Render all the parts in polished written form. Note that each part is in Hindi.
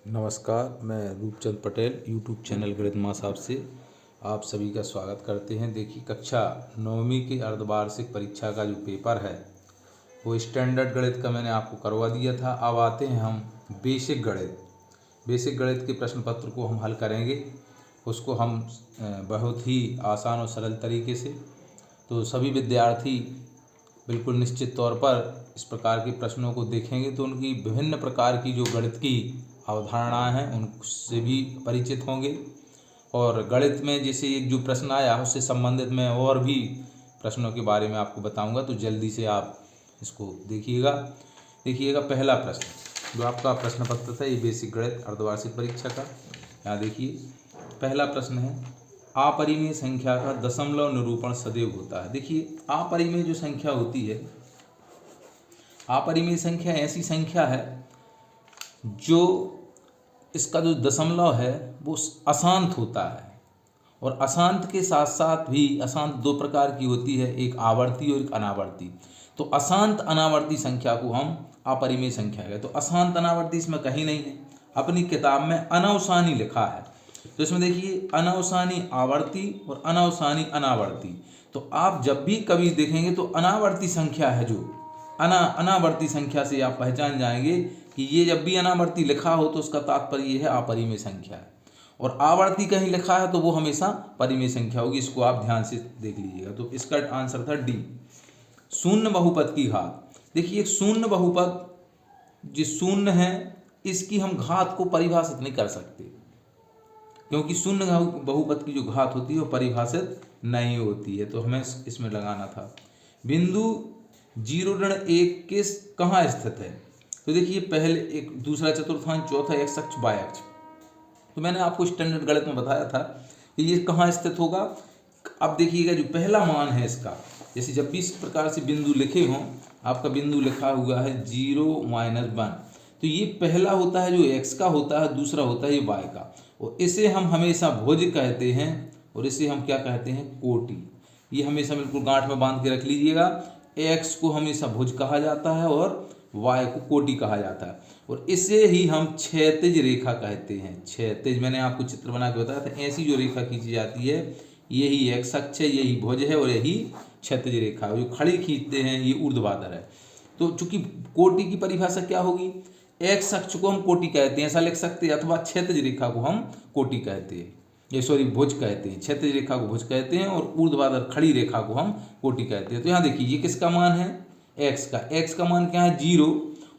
नमस्कार, मैं रूपचंद पटेल यूट्यूब चैनल गणित माँ साहब से आप सभी का स्वागत करते हैं। देखिए, कक्षा 9वीं की अर्धवार्षिक परीक्षा का जो पेपर है वो स्टैंडर्ड गणित का मैंने आपको करवा दिया था। अब आते हैं हम बेसिक गणित के प्रश्न पत्र को हम हल करेंगे। उसको हम बहुत ही आसान और सरल तरीके से, तो सभी विद्यार्थी बिल्कुल निश्चित तौर पर इस प्रकार के प्रश्नों को देखेंगे तो उनकी विभिन्न प्रकार की जो गणित की अवधारणाएं हैं उनसे भी परिचित होंगे। और गणित में जैसे एक जो प्रश्न आया उससे संबंधित मैं और भी प्रश्नों के बारे में आपको बताऊंगा, तो जल्दी से आप इसको देखिएगा। पहला प्रश्न जो आपका प्रश्न पत्र था ये बेसिक गणित अर्धवार्षिक परीक्षा का, यहाँ देखिए पहला प्रश्न है, अपरिमेय संख्या का दशमलव निरूपण सदैव होता है। देखिए, अपरिमेय जो संख्या होती है, अपरिमेय संख्या ऐसी संख्या है जो इसका जो दशमलव है वो अशांत होता है। और अशांत के साथ साथ भी अशांत दो प्रकार की होती है, एक आवर्ती और एक अनावर्ती। तो अशांत अनावर्ती संख्या को हम अपरिमेय संख्या कहते हैं। तो अशांत अनावर्ती इसमें कहीं नहीं है, अपनी किताब में अनवसानी लिखा है। तो इसमें देखिए अनवसानी आवर्ती और अनवसानी अनावर्ती। तो आप जब भी कभी देखेंगे तो अनावर्ती संख्या है जो अनावर्ती संख्या से आप पहचान जाएंगे कि ये जब भी अनावर्ती लिखा हो तो उसका तात्पर्य ये है अपरिमेय संख्या है, और आवर्ती कहीं लिखा है तो वो हमेशा परिमेय संख्या होगी। इसको आप ध्यान से देख लीजिएगा। तो इसका आंसर था डी, शून्य बहुपद की घात। देखिए, शून्य बहुपद जो शून्य है इसकी हम घात को परिभाषित नहीं कर सकते, क्योंकि शून्य बहुपद की जो घात होती है वो परिभाषित नहीं होती है। तो हमें इसमें लगाना था। बिंदु 0-1 कहाँ स्थित है? तो देखिए, पहले एक दूसरा चतुर्थांश, चौथा एक्स अक्ष वाई अक्ष। तो मैंने आपको स्टैंडर्ड गणित में बताया था कि ये कहाँ स्थित होगा। अब देखिएगा जो पहला मान है इसका, जैसे जब भी इस प्रकार से बिंदु लिखे हों, आपका बिंदु लिखा हुआ है 0-1, तो ये पहला होता है जो एक्स का होता है, दूसरा होता है ये वाई का। और इसे हम हमेशा भुज कहते हैं और इसे हम क्या कहते हैं, कोटि। ये हमेशा बिल्कुल गांठ में बांध के रख लीजिएगा। एक्स को हमेशा भुज कहा जाता है और वाई को कोटि कहा जाता है, और इसे ही हम क्षैतिज रेखा कहते हैं। क्षैतिज मैंने आपको चित्र बना के बताया था। ऐसी जो रेखा खींची जाती है यही एक्स अक्ष है, यही भुज है और यही क्षैतिज रेखा है। जो खड़ी खींचते हैं ये ऊर्ध्वाधर है। तो चूंकि कोटि की परिभाषा क्या होगी, एक्स अक्ष को हम कोटि कहते हैं, ऐसा लिख सकते हैं, अथवा क्षैतिज रेखा को हम कोटि कहते हैं, भुज कहते हैं। क्षैतिज रेखा को भुज कहते हैं और ऊर्ध्वाधर खड़ी रेखा को हम कोटि कहते हैं। तो यहाँ देखिए ये किसका मान है, एक्स का मान क्या है 0,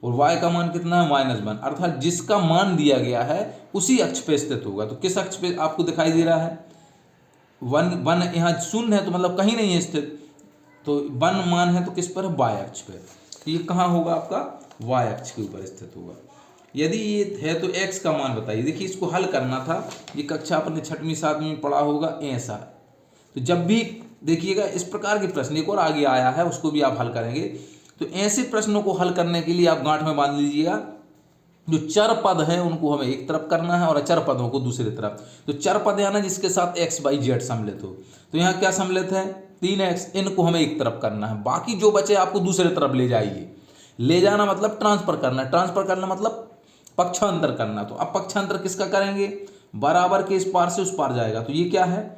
और वाई का मान कितना है -1, अर्थात जिसका मान दिया गया है उसी अक्ष पे स्थित होगा। तो किस अक्ष पे आपको दिखाई दे रहा है, 1 यहाँ शून्य है तो मतलब कहीं नहीं है स्थित, तो 1 मान है तो किस पर है, वाई अक्ष पे। तो ये कहाँ होगा, आपका वाई अक्ष के ऊपर स्थित होगा। यदि ये है तो एक्स का मान बताइए। देखिए, इसको हल करना था, ये कक्षा अपने 6वीं 7वीं में पढ़ा होगा ऐसा। तो जब भी देखिएगा इस प्रकार के प्रश्न एक और आगे आया है उसको भी आप हल करेंगे। तो ऐसे प्रश्नों को हल करने के लिए आप गांठ में बांध लीजिएगा, जो चर पद है उनको हमें एक तरफ करना है और अचर पदों को दूसरी तरफ। तो चर पद है ना जिसके साथ x, y, z सम्मिलित हो, तो यहाँ क्या सम्मिलित है 3x, इनको हमें एक तरफ करना है, बाकी जो बचे आपको दूसरी तरफ ले जाइए। ले जाना मतलब ट्रांसफर करना, ट्रांसफर करना मतलब पक्षांतर करना। तो अब पक्षांतर किसका करेंगे, बराबर के इस पार से उस पार जाएगा, तो ये क्या है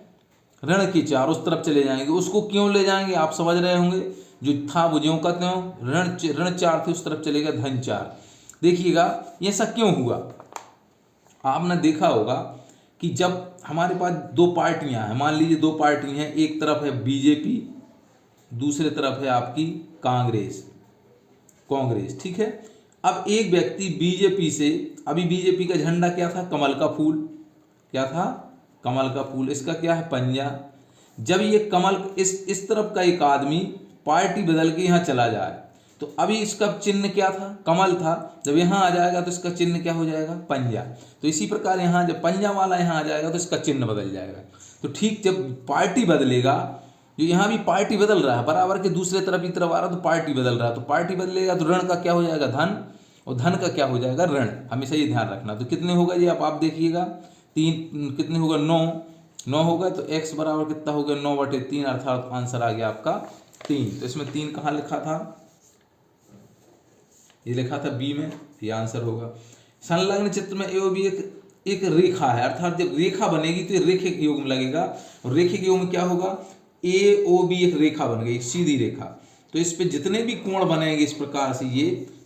ऋण की 4 उस तरफ चले जाएंगे। उसको क्यों ले जाएंगे आप समझ रहे होंगे, जो था वो ज्यों का त्यों, ऋण 4 थे उस तरफ चलेगा धन 4। देखिएगा ये ऐसा क्यों हुआ, आपने देखा होगा कि जब हमारे पास दो पार्टियां हैं, मान लीजिए दो पार्टी हैं, एक तरफ है बीजेपी, दूसरी तरफ है आपकी कांग्रेस, ठीक है। अब एक व्यक्ति बीजेपी से, अभी बीजेपी का झंडा क्या था, कमल का फूल, क्या था, कमल का फूल, इसका क्या है पंजा। जब ये कमल इस तरफ का एक आदमी पार्टी बदल के यहाँ चला जाए तो अभी इसका चिन्ह क्या था, कमल था, जब यहाँ आ जाएगा तो इसका चिन्ह क्या हो जाएगा, पंजा। तो इसी प्रकार यहाँ जब पंजा वाला यहाँ आ जाएगा तो इसका चिन्ह बदल जाएगा। तो ठीक जब पार्टी बदलेगा, जो यहाँ भी पार्टी बदल रहा है, बराबर के दूसरे तरफ की तरफ आ रहा है तो पार्टी बदल रहा है, तो पार्टी बदलेगा तो ऋण का क्या हो जाएगा धन, और धन का क्या हो जाएगा ऋण। हमेशा ये ध्यान रखना। तो कितने होगा ये आप देखिएगा, 3 कितने होगा 9 होगा, तो x बराबर कितना हो गया 9/3, अर्थात आंसर आ गया आपका 3। तो इसमें 3 कहाँ लिखा था, ये लिखा था बी में, ये आंसर होगा। संलग्न चित्र में ए और बी एक रेखा है, अर्थात जब रेखा बनेगी तो ये रेखिक योग में लगेगा, और रेखिक योग में क्या होगा, ए ओ बी एक रेखा बन गई, एक सीधी रेखा। तो इस पे जितने भी कोण बनेंगे इस प्रकार से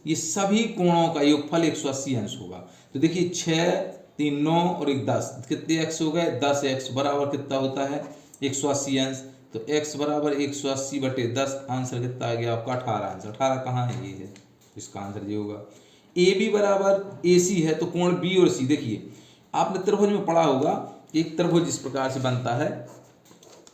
ये सभी कोणों का योगफल 180 अंश होगा। तो देखिए 6 3 9 और 1 10, कितने एक्स हो गए, 10 एक्स बराबर कितना होता है 180 अंश। तो x बराबर 180 बटे 10, आंसर कितना आ गया आपका 18 अंश। 18 कहाँ है, ये है, इसका आंसर ये होगा। ए बी बराबर ए सी है, तो कोण बी और सी, देखिए आपने त्रिभुज में पढ़ा होगा, एक त्रिभुज इस प्रकार से बनता है,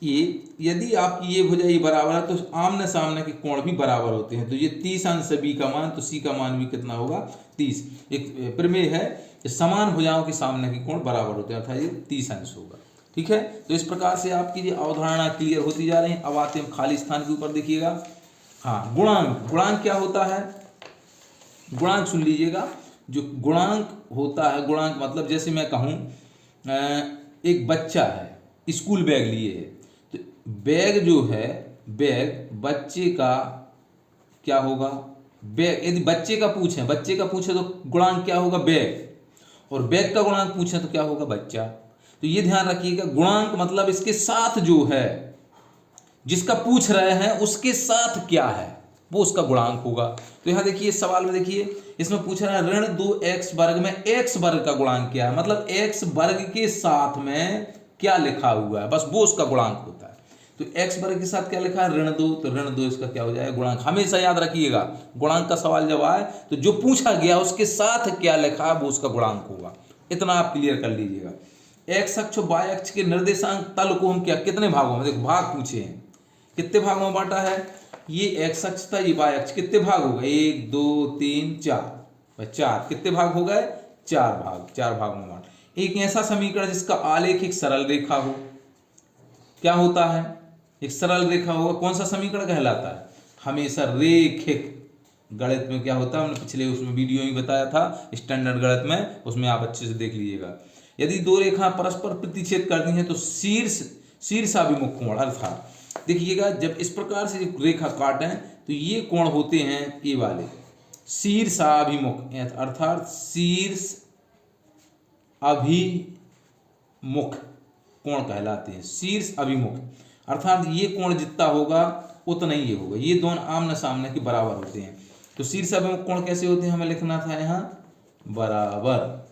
ये यदि आपकी ये भुजा ये बराबर है तो आमने सामने के कोण भी बराबर होते हैं। तो ये 30 अंश बी का मान, तो सी का मान भी कितना होगा 30। एक प्रमेय है कि समान भुजाओं के सामने के कोण बराबर होते हैं, अर्थात ये 30 अंश होगा। ठीक है, तो इस प्रकार से आपकी ये अवधारणा क्लियर होती जा रही है। अब आते हैं खाली स्थान के ऊपर, देखिएगा। हाँ, गुणांक, गुणांक क्या होता है, गुणांक सुन लीजिएगा। जो गुणांक होता है, गुणांक मतलब जैसे मैं कहूँ एक बच्चा है, स्कूल बैग लिए है, तो बैग जो है, बैग बच्चे का क्या होगा, बैग यदि बच्चे का पूछे तो गुणांक क्या होगा बैग, और बैग का गुणांक पूछे तो क्या होगा बच्चा। तो ये ध्यान रखिएगा, गुणांक मतलब इसके साथ जो है, जिसका पूछ रहे हैं उसके साथ क्या है वो उसका गुणांक होगा। तो यहाँ देखिए सवाल में, देखिए इसमें पूछ रहा है ऋण 2x वर्ग में x वर्ग का गुणांक क्या है, मतलब x वर्ग के साथ में क्या लिखा हुआ है, बस वो उसका गुणांक होता है। तो x वर्ग के साथ क्या लिखा है ऋण 2, तो ऋण 2 इसका क्या हो जाएगा गुणांक। हमेशा याद रखिएगा, गुणांक का सवाल जब आए तो जो पूछा गया उसके साथ क्या लिखा है वो उसका गुणांक होगा। इतना आप क्लियर कर लीजिएगा। x अक्ष और y अक्ष के निर्देशांक तल को हम क्या कितने भागों में, देखो भाग पूछे हैं, कितने भागों में बांटा है, ये x अक्ष था, ये y अक्ष, कितने भाग हो गए 1 2 3 4, 4 कितने भाग हो गए 4 भाग, 4 भागों में बांट। एक ऐसा समीकरण जिसका आलेख एक सरल रेखा हो, क्या होता है, एक सरल रेखा होगा, कौन सा समीकरण कहलाता है, हमेशा रेखिक। गणित में क्या होता है, हमने पिछले उसमें वीडियो में बताया था स्टैंडर्ड गणित में, उसमें आप अच्छे से देख लीजिएगा। यदि दो रेखा परस्पर प्रतिच्छेद करती हैं तो शीर्षाभिमुख कोण, अर्थात देखिएगा जब इस प्रकार से रेखा काटें तो ये कोण होते हैं ये वाले शीर्षाभिमुख, अर्थात शीर्ष अभिमुख कोण कहलाते हैं। शीर्ष अभिमुख अर्थात ये कोण जितना होगा उतना ही ये होगा, ये दोनों आमने सामने के बराबर होते हैं। तो शीर्ष अभिमुख कोण कैसे होते हैं, हमें लिखना था यहाँ बराबर।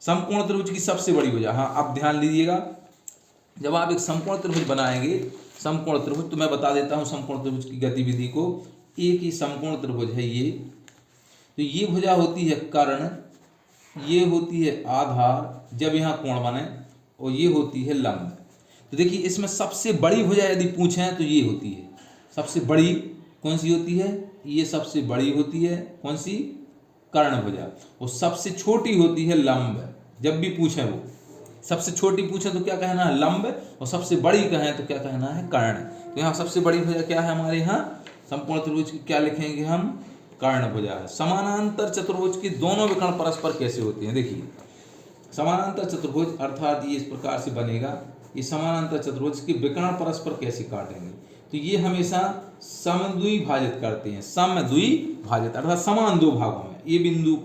समकोण त्रिभुज की सबसे बड़ी भुजा, हाँ अब ध्यान लीजिएगा, जब आप एक समकोण त्रिभुज बनाएंगे, समकोण त्रिभुज, तो मैं बता देता हूँ समकोण त्रिभुज की गतिविधि को। एक ही समकोण त्रिभुज है ये, तो ये भुजा होती है कर्ण, ये होती है आधार जब यहाँ कोण बने, और ये होती है लंब। तो देखिए इसमें सबसे बड़ी भुजा यदि पूछें तो ये होती है, सबसे बड़ी कौन सी होती है, ये सबसे बड़ी होती है कौन सी, कर्ण भुजा, और सबसे छोटी होती है लंब। जब भी पूछें वो सबसे छोटी पूछें तो क्या कहना है लंब, और सबसे बड़ी कहें तो क्या कहना है कर्ण। तो यहाँ सबसे बड़ी भुजा क्या है हमारे यहाँ समकोण त्रिभुज की, क्या लिखेंगे हम, कर्ण भुजा है। समानांतर चतुर्भुज की दोनों विकर्ण परस्पर कैसे होते हैं, देखिए समानांतर चतुर्भुज अर्थात ये इस प्रकार से बनेगा, ये समानांतर चतुर्भुज के विकर्ण परस्पर कैसे काटेंगे, तो ये हमेशा समद्विभाजित करते हैं, समद्विभाजित अर्थात समान दो भागों में, ये बिंदु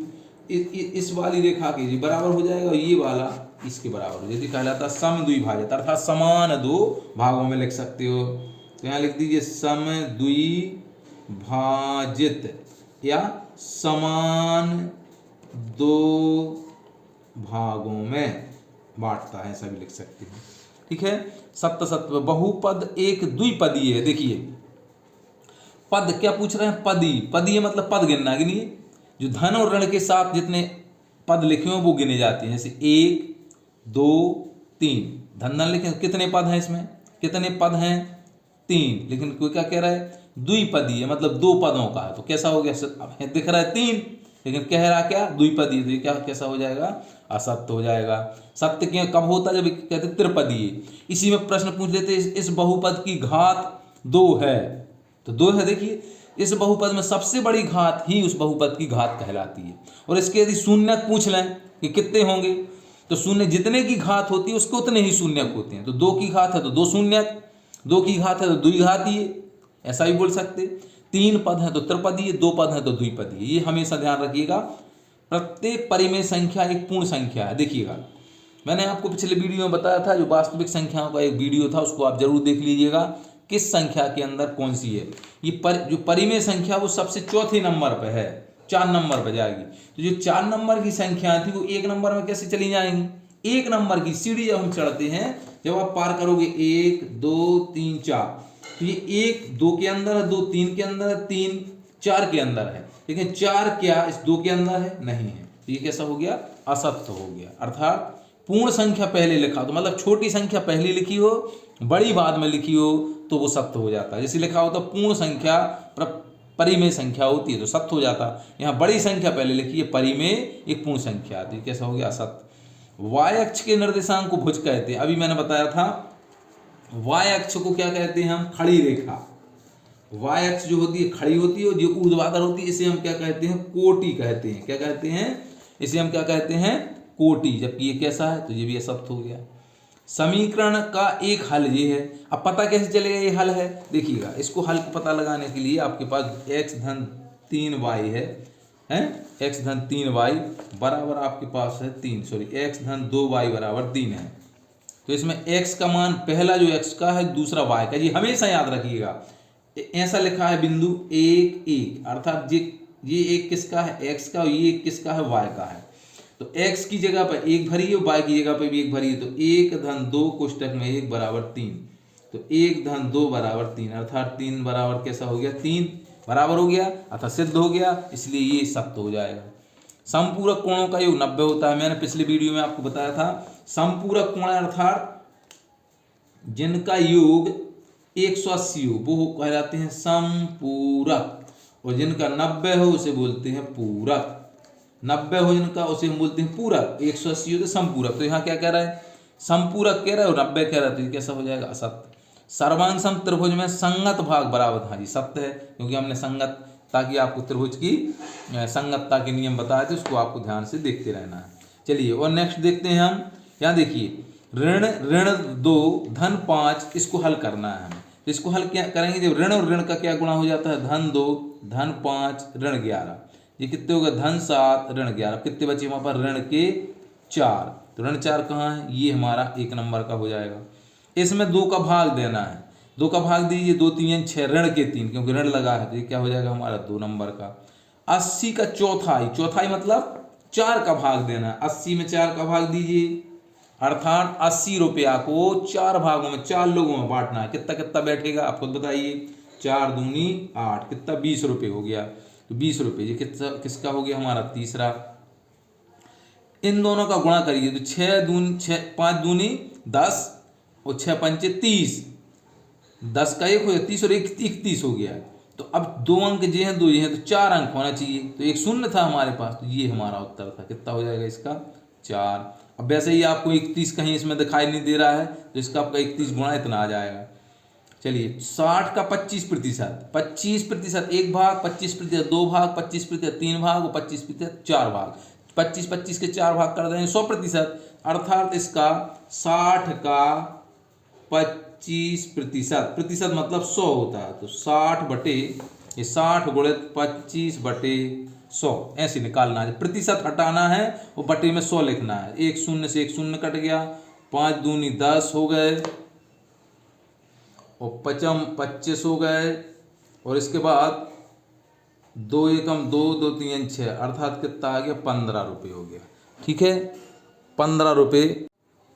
इस वाली रेखा के जी बराबर हो जाएगा, और ये वाला इसके बराबर हो जाएगा, कहलाता है समद्विभाजित अर्थात समान दो भागों में लिख सकते हो। तो यहाँ लिख दीजिए समद्विभाजित या समान दो भागों में बांटता है, ऐसा भी लिख सकते हैं। ठीक है, सत्य बहुपद एक द्विपदीय है। देखिए पद क्या पूछ रहे हैं, पदी, पदीय मतलब पद गिनना, गिनिए जो धन और ऋण के साथ जितने पद लिखे हो वो गिने जाते हैं, जैसे 1 2 3, धन धन लिखे, कितने पद हैं इसमें, कितने पद हैं 3, लेकिन कोई क्या कह रहा है द्विपदीय मतलब 2 पदों का है, तो कैसा हो गया, दिख रहा है 3 लेकिन कह रहा क्या द्विपदीय, तो ये क्या कैसा हो जाएगा, असत्य हो जाएगा। सत्य क्या कब होता है, जब कहते त्रिपदीय। इसी में प्रश्न पूछ लेते इस बहुपद की घात 2 है, तो 2 है, देखिए इस बहुपद में सबसे बड़ी घात ही उस बहुपद की घात कहलाती है। और इसके यदि शून्यक पूछ लें कि कितने होंगे, तो शून्य जितने की घात होती है उसके उतने ही शून्यक होते हैं। तो 2 की घात है तो 2 शून्यक, 2 की घात है तो द्विघातीय, ऐसा भी बोल सकते। 3 पद है तो त्रिपदीय, 2 पद है तो द्विपदीय, ये हमेशा ध्यान रखिएगा। प्रत्येक परिमेय संख्या एक पूर्ण संख्या है। देखिएगा, मैंने आपको पिछले वीडियो में बताया था, जो वास्तविक संख्याओं का एक वीडियो था, उसको आप जरूर देख लीजिएगा, किस संख्या के अंदर कौन सी है। ये जो परिमेय संख्या वो सबसे चौथे नंबर पर है, 4 नंबर पर जाएगी। तो जो 4 नंबर की संख्या थी वो 1 नंबर में कैसे चली जाएंगी? 1 नंबर की सीढ़ी जब हम चढ़ते हैं, जब आप पार करोगे 1 2 3 4, तो ये 1 2 के अंदर है, 2 3 के अंदर है, 3 4 के अंदर है, लेकिन 4 क्या इस 2 के अंदर है? नहीं है। तो ये कैसा हो गया? असत्य हो गया। अर्थात पूर्ण संख्या पहले लिखा तो मतलब छोटी संख्या पहले लिखी हो, बड़ी बाद में लिखी हो तो वो सत्य हो जाता है। जैसे लिखा होता पूर्ण संख्या परिमेय संख्या होती है तो सत्य हो जाता। यहाँ बड़ी संख्या पहले लिखी है, परिमेय एक पूर्ण संख्या आती है, कैसा हो गया? असत्य। वाय अक्ष के निर्देशांक को भुज कहते हैं। अभी मैंने बताया था वाय अक्ष को क्या कहते हैं हम? खड़ी रेखा। वाय अक्ष जो होती है खड़ी होती है, जो ऊर्ध्वाधर होती है इसे हम क्या कहते हैं? कोटि कहते हैं। क्या कहते हैं? इसे हम क्या कहते हैं? कोटि। जबकि ये कैसा है? तो ये भी असत्य हो गया। समीकरण का एक हल ये है। अब पता कैसे चलेगा ये हल है? देखिएगा, इसको हल को पता लगाने के लिए आपके पास x धन 3y है, x धन 3y बराबर आपके पास है 3, सॉरी x धन 2y बराबर 3 है। तो इसमें x का मान पहला जो x का है, दूसरा y का। ये हमेशा याद रखिएगा। ऐसा लिखा है बिंदु 1 1, अर्थात ये एक किसका है? x का, और ये एक किसका है? y का है। तो x की जगह पर 1 भरी है, y की जगह पर भी 1 भरी है, तो 1 धन 2 कोष्टक में 1 बराबर 3। तो 1 धन 2 बराबर 3, अर्थात 3 बराबर कैसा हो गया? 3 बराबर हो गया, अर्थात सिद्ध हो गया, इसलिए ये सत्य हो जाएगा। समपूरक कोणों का योग 90 होता है। मैंने पिछले वीडियो में आपको बताया था समपूरक कोण अर्थात जिनका योग 180 हो वो कहलाते हैं समपूरक, और जिनका 90 हो उसे बोलते हैं पूरक। 90 हो जिनका उसे हम बोलते हैं पूरक, 180 हो तो समपूरक। तो यहाँ क्या कह रहा है? समपूरक कह रहा है और 90 कह रहा है, तो ये कैसा हो जाएगा? असत्य। सर्वांग सम त्रिभुज में संगत भाग बराबर, हाँ जी सत्य है, क्योंकि हमने संगत, ताकि आपको त्रिभुज की संगतता के नियम बताए थे, उसको आपको ध्यान से देखते रहना है। चलिए और नेक्स्ट देखते हैं हम। यहाँ देखिए, ऋण 2 धन 5, इसको हल करना है हमें। तो इसको हल क्या करेंगे? जब ऋण और ऋण का क्या गुणा हो जाता है? धन 2 धन 5 ऋण 11, ये कितने होगा? धन 7 ऋण 11। कितने बचे वहाँ पर? ऋण के 4। तो ऋण 4 कहाँ है? ये हमारा 1 नंबर का हो जाएगा। इसमें 2 का भाग देना है, 2 का भाग दीजिए, 2 3 6 ऋण के 3, क्योंकि ऋण लगा है, तो ये क्या हो जाएगा हमारा? 2 नंबर का। 80 का चौथाई, चौथाई मतलब 4 का भाग देना है, 80 में 4 का भाग दीजिए, अर्थात 80 रुपया को 4 भागों में 4 लोगों में बांटना है। कितना कितना बैठेगा आप खुद बताइए? 4 दूनी 8, कितना? 20 रुपये हो गया। तो 20 रुपये ये किसका हो गया? हमारा तीसरा। इन दोनों का गुणा करिए, तो 5 दूनी 10 और 6 पंचे 30, 10 का 1 हो गया 30 और 1 31 हो गया। तो अब 2 अंक जे हैं, 2 ये हैं, तो 4 अंक होना चाहिए। तो एक शून्य था हमारे पास, तो ये हमारा उत्तर था। कितना हो जाएगा इसका? 4। अब वैसे ही आपको 31 कहीं इसमें दिखाई नहीं दे रहा है, तो इसका आपका 31 गुणा इतना आ जाएगा। चलिए 60 का 25%, 25% 1 भाग, 25% 2 भाग, 25% 3 भाग और 25% 4 भाग। 25 के 4 भाग कर देंगे 100%, अर्थात इसका 60 का 25%, प्रतिशत मतलब 100 होता है। तो 60 बटे 60 गुणित 25/100 ऐसे निकालना है। प्रतिशत हटाना है और बटे में 100 लिखना है। 1 शून्य से 1 शून्य कट गया, 5 दूनी 10 हो गए और 25 हो गए, और इसके बाद 2 एकम 2, 2 3 6, अर्थात कितना आ गया? 15 रुपये हो गया। ठीक है, 15 रुपये।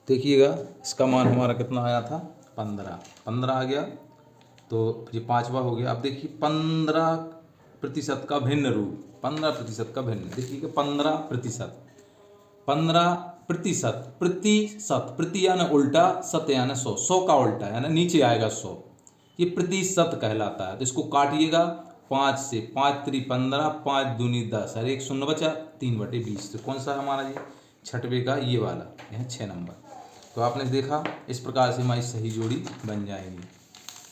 देखिएगा इसका मान हमारा कितना आया था? 15 आ गया। तो ये 5वां हो गया। अब देखिए 15% का भिन्न रूप, 15% का भिन्न, देखिएगा 15%, 15%, प्रति यानी उल्टा, सत यानी 100, 100 का उल्टा यानी नीचे आएगा 100, ये प्रतिशत कहलाता है। तो इसको काटिएगा 5 से, 5 3 15, 5 दूनी 10 और 1 शून्य बचा, 3/20। तो कौन सा है हमारा? ये 6वें का ये वाला, यह 6 नंबर। तो आपने देखा इस प्रकार से हमारी सही जोड़ी बन जाएगी।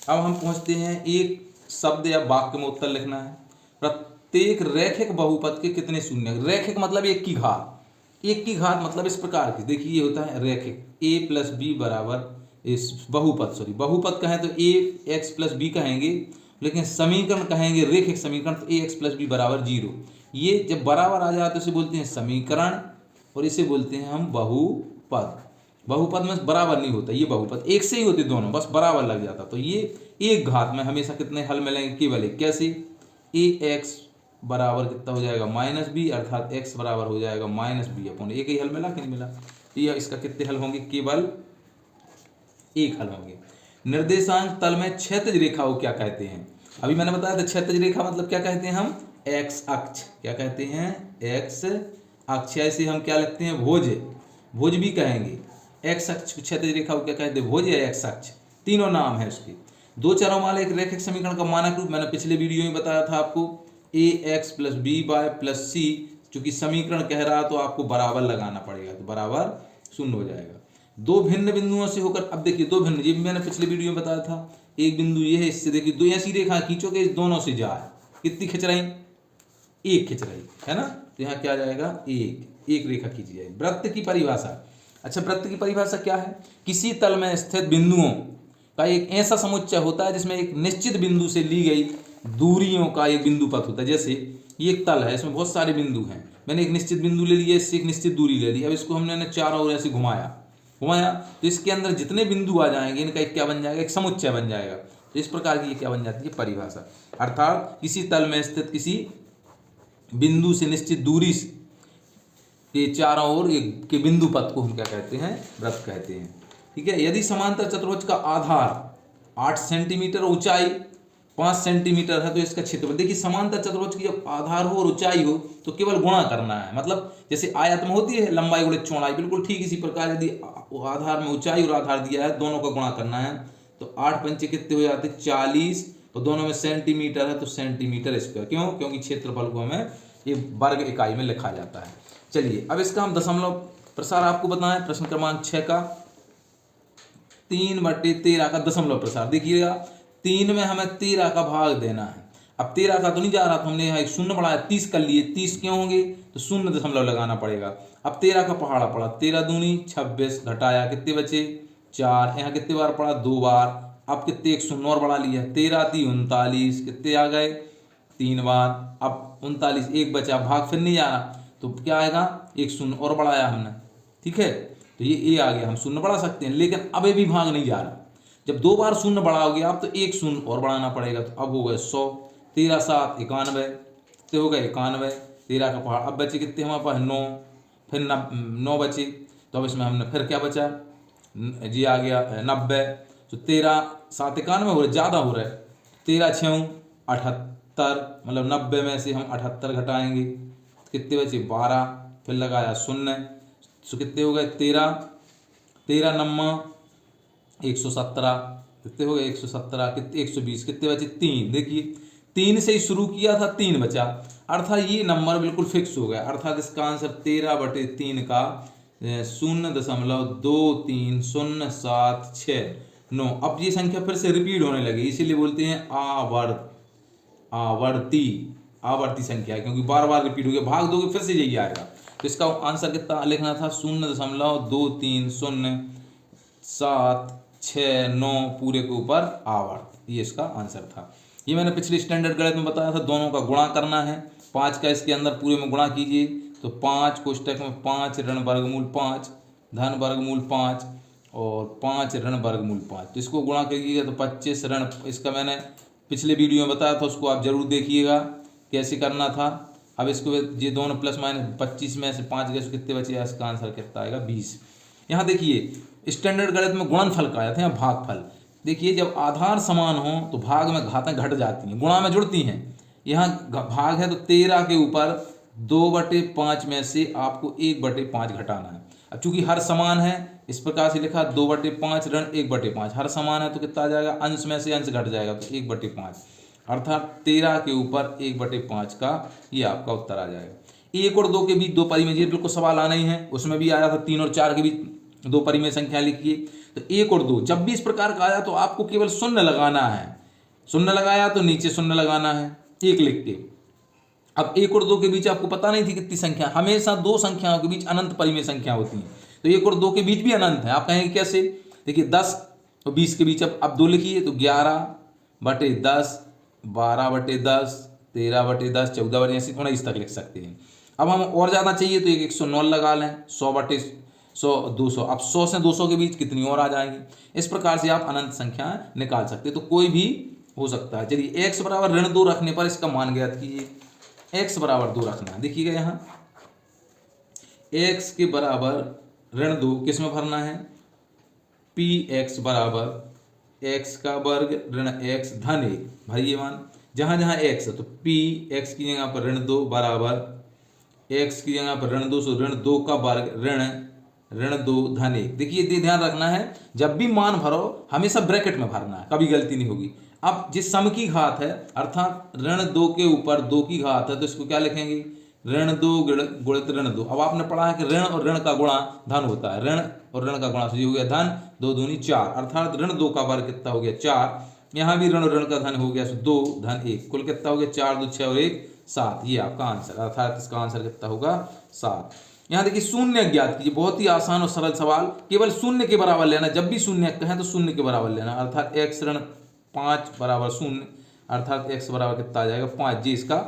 अब हम पहुंचते हैं एक शब्द या वाक्य में उत्तर लिखना है। प्रत्येक रैखिक बहुपद के कितने शून्य? रैखिक मतलब 1 की घात, 1 की घात मतलब इस प्रकार की, देखिए ये होता है रैखिक, a + b बराबर इस बहुपद कहें तो ax + b कहेंगे, लेकिन समीकरण कहेंगे रैखिक समीकरण, तो ax + b बराबर 0। ये जब बराबर आ जाए तो इसे बोलते हैं समीकरण और इसे बोलते हैं हम बहुपद। बहुपद में बराबर नहीं होता, ये बहुपद एक से ही होते दोनों, बस बराबर लग जाता। तो ये एक घात में हमेशा कितने हल मिलेंगे, केवल एक। कैसे, ए एक्स बराबर कितना हो जाएगा माइनस बी, अर्थात एक्स बराबर हो जाएगा माइनस बी अपॉन, एक ही हल मिला कि नहीं मिला। ये इसका कितने हल होंगे, केवल एक हल होंगे। निर्देशांक तल में क्षैतिज रेखा को क्या कहते हैं? अभी मैंने बताया था क्षैतिज रेखा मतलब क्या कहते हैं हम, एक्स अक्ष। क्या कहते हैं, एक्स अक्ष। ऐसे हम क्या लिखते हैं, भुज, भुज भी कहेंगे। एक्स अक्ष क्षैतिज रेखा को क्या कहते हैं, भुज या एक्स अक्ष, तीनों नाम है उसके। दो चरों वाले एक रैखिक समीकरण का मानक रूप मैंने पिछले वीडियो में बताया था आपको, A X plus B Y plus C. चूंकि समीकरण कह रहा तो आपको बराबर लगाना पड़ेगा, तो बराबर शून्य हो जाएगा। दो भिन्न बिंदुओं से होकर, अब देखिए दो भिन्न, ये भी मैंने पिछले वीडियो में बताया था। एक बिंदु ये है, इससे देखिए दो ऐसी रेखा खींचोगे इस दोनों से जाए, कितनी खिंच रही, एक खिंच रही है ना। तो यहाँ क्या जाएगा, एक रेखा खींची जाएगी। वृत्त की परिभाषा, अच्छा वृत्त की परिभाषा क्या है, किसी तल में स्थित बिंदुओं का एक ऐसा समुच्चय होता है जिसमें एक निश्चित बिंदु से ली गई दूरियों का एक बिंदु पथ होता है। जैसे ये एक तल है, इसमें बहुत सारे बिंदु हैं, मैंने एक निश्चित बिंदु ले लिया, इससे एक निश्चित दूरी ले ली। अब इसको हमने चारों ओर ऐसे घुमाया तो इसके अंदर जितने बिंदु आ जाएंगे इनका एक क्या बन जाएगा, एक समुच्चय बन जाएगा। तो इस प्रकार की ये क्या बन जाती है, परिभाषा। अर्थात किसी तल में स्थित किसी बिंदु से निश्चित दूरी के चारों ओर के बिंदु पथ को हम क्या कहते हैं, वृत्त कहते हैं। ठीक है। यदि समांतर चतुर्भुज का आधार 8 सेंटीमीटर, ऊंचाई 5 सेंटीमीटर है तो इसका क्षेत्रफल, देखिए समांतर चतुर्भुज की जब आधार हो और ऊंचाई हो तो केवल गुणा करना है। मतलब जैसे आयत में होती है लंबाई गुणित चौड़ाई, बिल्कुल ठीक इसी प्रकार यदि आधार में ऊंचाई और आधार दिया है, दोनों का गुणा करना है। तो 8 पंचे कितने हो जाते, 40, तो दोनों में सेंटीमीटर है तो सेंटीमीटर स्क्वायर। क्यों, क्योंकि क्षेत्रफल को हमें ये वर्ग इकाई में लिखा जाता है। चलिए अब इसका हम दशमलव प्रसार आपको बताएं। प्रश्न क्रमांक 6 का 3/13 का दशमलव प्रसार। देखिएगा 3 में हमें 13 का भाग देना है। अब 13 का तो नहीं जा रहा, तो हमने यहाँ एक शून्य बढ़ाया, 30 कर लिए। 30 क्यों होंगे, तो 0 लगाना पड़ेगा। अब 13 का पहाड़ा पड़ा, 13 दूनी 26, घटाया कितने बचे 4, यहाँ कितने बार पड़ा 2 बार। अब कितने, एक शून्य और बढ़ा लिया, 13 × 39, कितने आ गए 3 बार। अब 39, एक बचा, भाग फिर नहीं जा रहा तो क्या आएगा, एक शून्य और बढ़ाया हमने। ठीक है, तो ये आ गया, हम शून्य बढ़ा सकते हैं, लेकिन अब ये भी भाग नहीं जा रहा। जब 2 बार शून्य बढ़ाओगे आप तो एक शून्य और बढ़ाना पड़ेगा। तो अब हो गए 100, 13 × 7 = 91, कितने हो गए 91। 13 का पहाड़, अब बचे कितने हमारे पास 9, फिर 9 बचे। तो अब इसमें हमने फिर क्या बचा जी, आ गया 90। तो 13 × 7 = 91 हो रहा है, ज़्यादा हो रहा है। 13 × 6 = 78, मतलब 90 में से हम 78 घटाएंगे, कितने बचे 12, फिर लगाया 0, तो कितने हो गए 13 9 117, कितने हो गए 117, कितने 120, कितने बचे 3। देखिए 3 से ही शुरू किया था, 3 बचा, अर्थात ये नंबर बिल्कुल फिक्स हो गया। अर्थात इसका आंसर 13/3 का 0.2307669। अब ये संख्या फिर से रिपीट होने लगी, इसीलिए बोलते हैं आवर्ती संख्या, क्योंकि बार बार रिपीट हो गया। भाग दोगे फिर से यही आएगा। तो इसका आंसर कितना लिखना था, 0.2307669 पूरे के ऊपर आवर्त, ये इसका आंसर था। ये मैंने पिछले स्टैंडर्ड गणित में बताया था, दोनों का गुणा करना है। 5 का इसके अंदर पूरे में गुणा कीजिए, तो 5 कोष्टक में 5 ऋण वर्गमूल 5 धन वर्गमूल 5 और 5 ऋण वर्गमूल 5। तो इसको गुणा करिएगा तो 25 ऋण, इसका मैंने पिछले वीडियो में बताया था, उसको आप जरूर देखिएगा कैसे करना था। अब इसको ये दोनों प्लस माइनस 25 में से 5 गए, कितने बचे, इसका आंसर कितना आएगा 20। यहाँ देखिए स्टैंडर्ड गणित में गुणनफल का आया था, यहाँ भागफल। देखिए जब आधार समान हो तो भाग में घातें घट जाती हैं, गुणा में जुड़ती हैं। यहाँ भाग है तो 13 के ऊपर 2/5 में से आपको 1/5 घटाना है। अब चूंकि हर समान है, इस प्रकार से लिखा 2/5 ऋण 1/5, हर समान है तो कितना आ जाएगा, अंश में से अंश घट जाएगा तो 1/5, अर्थात 13 के ऊपर 1/5 का ये आपका उत्तर आ जाएगा। 1 और 2 के बीच 2 परिमेय, बिल्कुल सवाल आना ही है, उसमें भी आया था 3 और 4 के बीच 2 परिमेय संख्या लिखिए। तो 1 और 2 जब भी इस प्रकार का आया तो आपको केवल 0 लगाना है। 0 लगाया तो नीचे 0 लगाना है, 1 लिख के। अब 1 और 2 के बीच आपको पता नहीं थी कितनी संख्या, हमेशा 2 संख्याओं के बीच अनंत परिमेय संख्या होती है, तो 1 और 2 के बीच भी अनंत है। आप कहेंगे कैसे, देखिए 10 और 20 के बीच अब 2 लिखिए तो 11/10, 12/10, 13/10, 14/, ऐसे थोड़ा इस तक लिख सकते हैं। अब हम और ज़्यादा चाहिए तो एक 109 लगा लें, 100/100 200। अब 100 से 200 के बीच कितनी और आ जाएंगी। इस प्रकार से आप अनंत संख्या निकाल सकते हैं, तो कोई भी हो सकता है। चलिए x बराबर ऋण 2 रखने पर इसका मान ज्ञात कीजिए। x बराबर 2 रखना है, देखिएगा यहाँ x के बराबर ऋण 2 किस में भरना है, px बराबर x का वर्ग ऋण x धन 1 भरिए मान। जहाँ जहाँ x है तो px की जगह पर ऋण 2 बराबर x की जगह पर ऋण 2, सो ऋण 2 का वर्ग ऋण 2 धन 1। देखिए ये ध्यान रखना है, जब भी मान भरो हमेशा ब्रैकेट में भरना है, कभी गलती नहीं होगी। अब जिस सम की घात है अर्थात ऋण 2 के ऊपर 2 की घात है तो इसको क्या लिखेंगे, ऋण 2 गुणित ऋण 2। अब आपने पढ़ा है कि ऋण और ऋण का गुणा धन होता है, ऋण और ऋण का गुणा हो गया धन, 2 दूनी 4, अर्थात ऋण 2 का वर्ग कितना हो गया 4। यहाँ भी ऋण और ऋण का धन हो गया 2 धन 1, कुल कितना हो गया 4 2 6 और 1 7। ये आपका आंसर, अर्थात इसका आंसर कितना होगा 7। यहाँ देखिए शून्य ज्ञात कीजिए, बहुत ही आसान और सरल सवाल, केवल शून्य के बराबर लेना। जब भी शून्य कहें तो शून्य के बराबर लेना, अर्थात x ऋण 5 बराबर 0, अर्थात x बराबर कितना आ जाएगा 5। जी इसका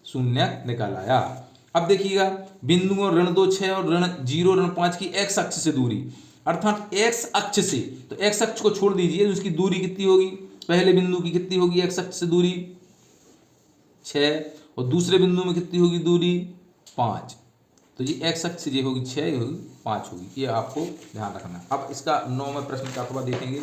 शून्य निकल आया। अब देखिएगा बिंदु और ऋण 2 6 और ऋण 0 ऋण 5 की x अक्ष से दूरी, अर्थात x अक्ष से, तो x अक्ष को छोड़ दीजिए, उसकी दूरी कितनी होगी, पहले बिंदु की कितनी होगी x अक्ष से दूरी 6 और दूसरे बिंदु में कितनी होगी दूरी 5। तो ये x अक्ष ये होगी 6, ये होगी 5 होगी, ये आपको ध्यान रखना है। अब इसका 9वें प्रश्न का अथवा देखेंगे,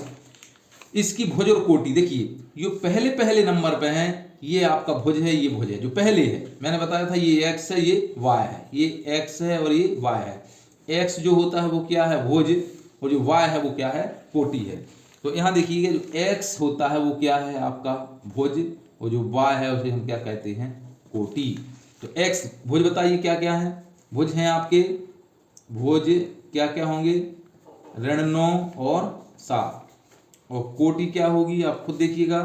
इसकी भुज और कोटि। देखिए ये पहले नंबर पे है, ये आपका भुज है, ये भुज है जो पहले है, मैंने बताया था ये x है ये y है, ये x है और ये y है। x जो होता है वो क्या है भुज, और जो y है वो क्या है कोटि है। तो यहाँ देखिएगा जो x होता है वो क्या है आपका भुज, और जो y है उसे हम क्या कहते हैं कोटि। तो x भुज बताइए क्या क्या है, भुज हैं आपके, भुज क्या क्या होंगे ऋण 9 और 7, और कोटि क्या होगी आप खुद देखिएगा,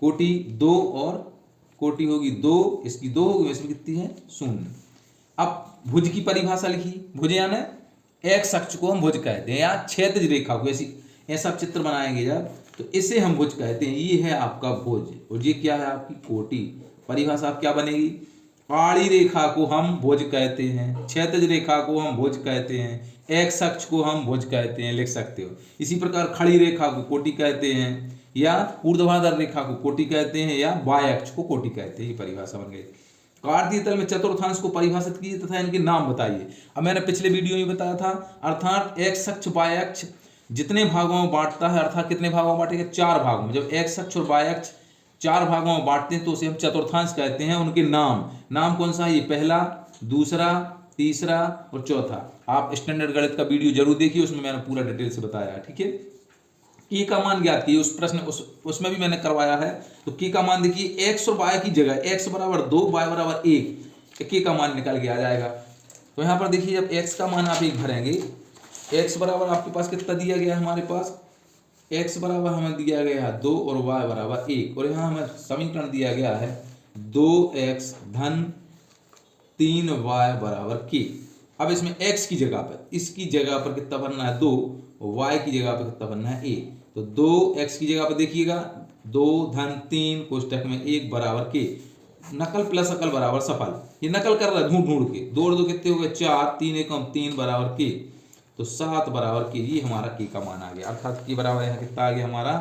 कोटि 2 और कोटि होगी 2, इसकी 2 होगी, इसमें कितनी है 0। अब भुज की परिभाषा लिखी, भुज यानी x अक्ष को हम भुज कहते हैं, या क्षैतिज रेखा को ऐसा चित्र बनाएंगे जब, तो इसे हम भुज कहते हैं। ये है आपका भुज, और ये क्या है आपकी कोटि। परिभाषा क्या बनेगी, आड़ी रेखा को हम भुज कहते हैं, क्षैतिज रेखा को हम भुज कहते हैं, एक्स अक्ष को हम भुज कहते हैं, लिख सकते हो। इसी प्रकार खड़ी रेखा को कोटि कहते हैं, या ऊर्ध्वाधर रेखा को कोटि कहते हैं, या वाय अक्ष को कोटि कहते हैं। ये परिभाषा बन गई। कार्तीय तल में चतुर्थांश को परिभाषित कीजिए तथा इनके नाम बताइए। अब मैंने पिछले वीडियो में बताया था, अर्थात एक्स अक्ष वाय अक्ष जितने भागों में बांटता है, अर्थात कितने भागों में बांटेगा 4 भागों में। जब एक्स अक्ष और वाय अक्ष 4 भागों में बांटते हैं तो उसे हम चतुर्थांश कहते हैं। उनके नाम कौन सा है, ये पहला, दूसरा, तीसरा और चौथा। आप स्टैंडर्ड गणित का वीडियो जरूर देखिए, उसमें मैंने पूरा डिटेल से बताया है, ठीक है। की का मान ज्ञात कीजिए, उस प्रश्न उसमें भी मैंने करवाया है। तो की का मान देखिए, एक्स और वाई की जगह एक्स बराबर 2 वाई बराबर 1, की का मान निकल के आ जाएगा। तो यहाँ पर देखिए जब एक्स का मान आप 1 भरेंगे, एक्स बराबर आपके पास कितना दिया गया है, हमारे पास एक्स बराबर हमें दिया गया है 2 और वाई बराबर 1, और यहाँ हमें समीकरण दिया गया है 2x धन 3y बराबर k। अब इसमें x की जगह पर, इसकी जगह पर कितना भरना है 2, और y की जगह पर कितना भरना है 1। तो 2x की जगह पर देखिएगा 2 धन 3 कोष्टक में 1 बराबर k। नकल प्लस अकल बराबर सफल, ये नकल कर रहा है ढूंढ के। 2 और 2 कितने हो गए 4, 3 एकम 3 बराबर k, तो 7 बराबर k। ये हमारा k का मान आ गया, अर्थात k बराबर यहाँ कितना आ गया हमारा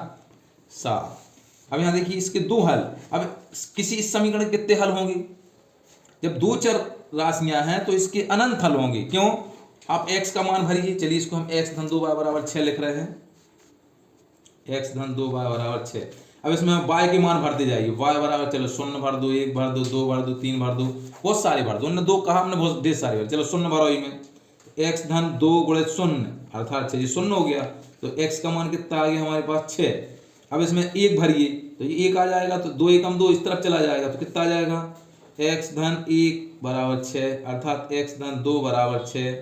7। अब यहाँ देखिए इसके 2 हल। अब किसी इस समीकरण के कितने हल होंगे, जब 2 चर राशियां हैं तो इसके अनंत हल होंगे। क्यों, आप x का मान भरिए। चलिए इसको हम x धन 2y बराबर 6 लिख रहे हैं, x धन 2y बराबर 6। अब इसमें हम y के मान भरते जाइए, y बराबर चलो 0 भर दो, 1 भर दो, 2 भर दो, 3 भर दो, बहुत सारे भर दो। उन्होंने 2 कहा, हमने बहुत ढेर सारे भर, चलो 0 भरो में। x धन 2 गुणित 0 अर्थात 6, 0 हो गया। तो x का मान कितना आ गया हमारे पास 6। अब इसमें 1 भरिए तो ये 1 आ जाएगा, तो 2 एकम 2 इस तरफ चला जाएगा, तो कितना आ जाएगा x धन 1 बराबर 6, अर्थात x धन 2 बराबर 6,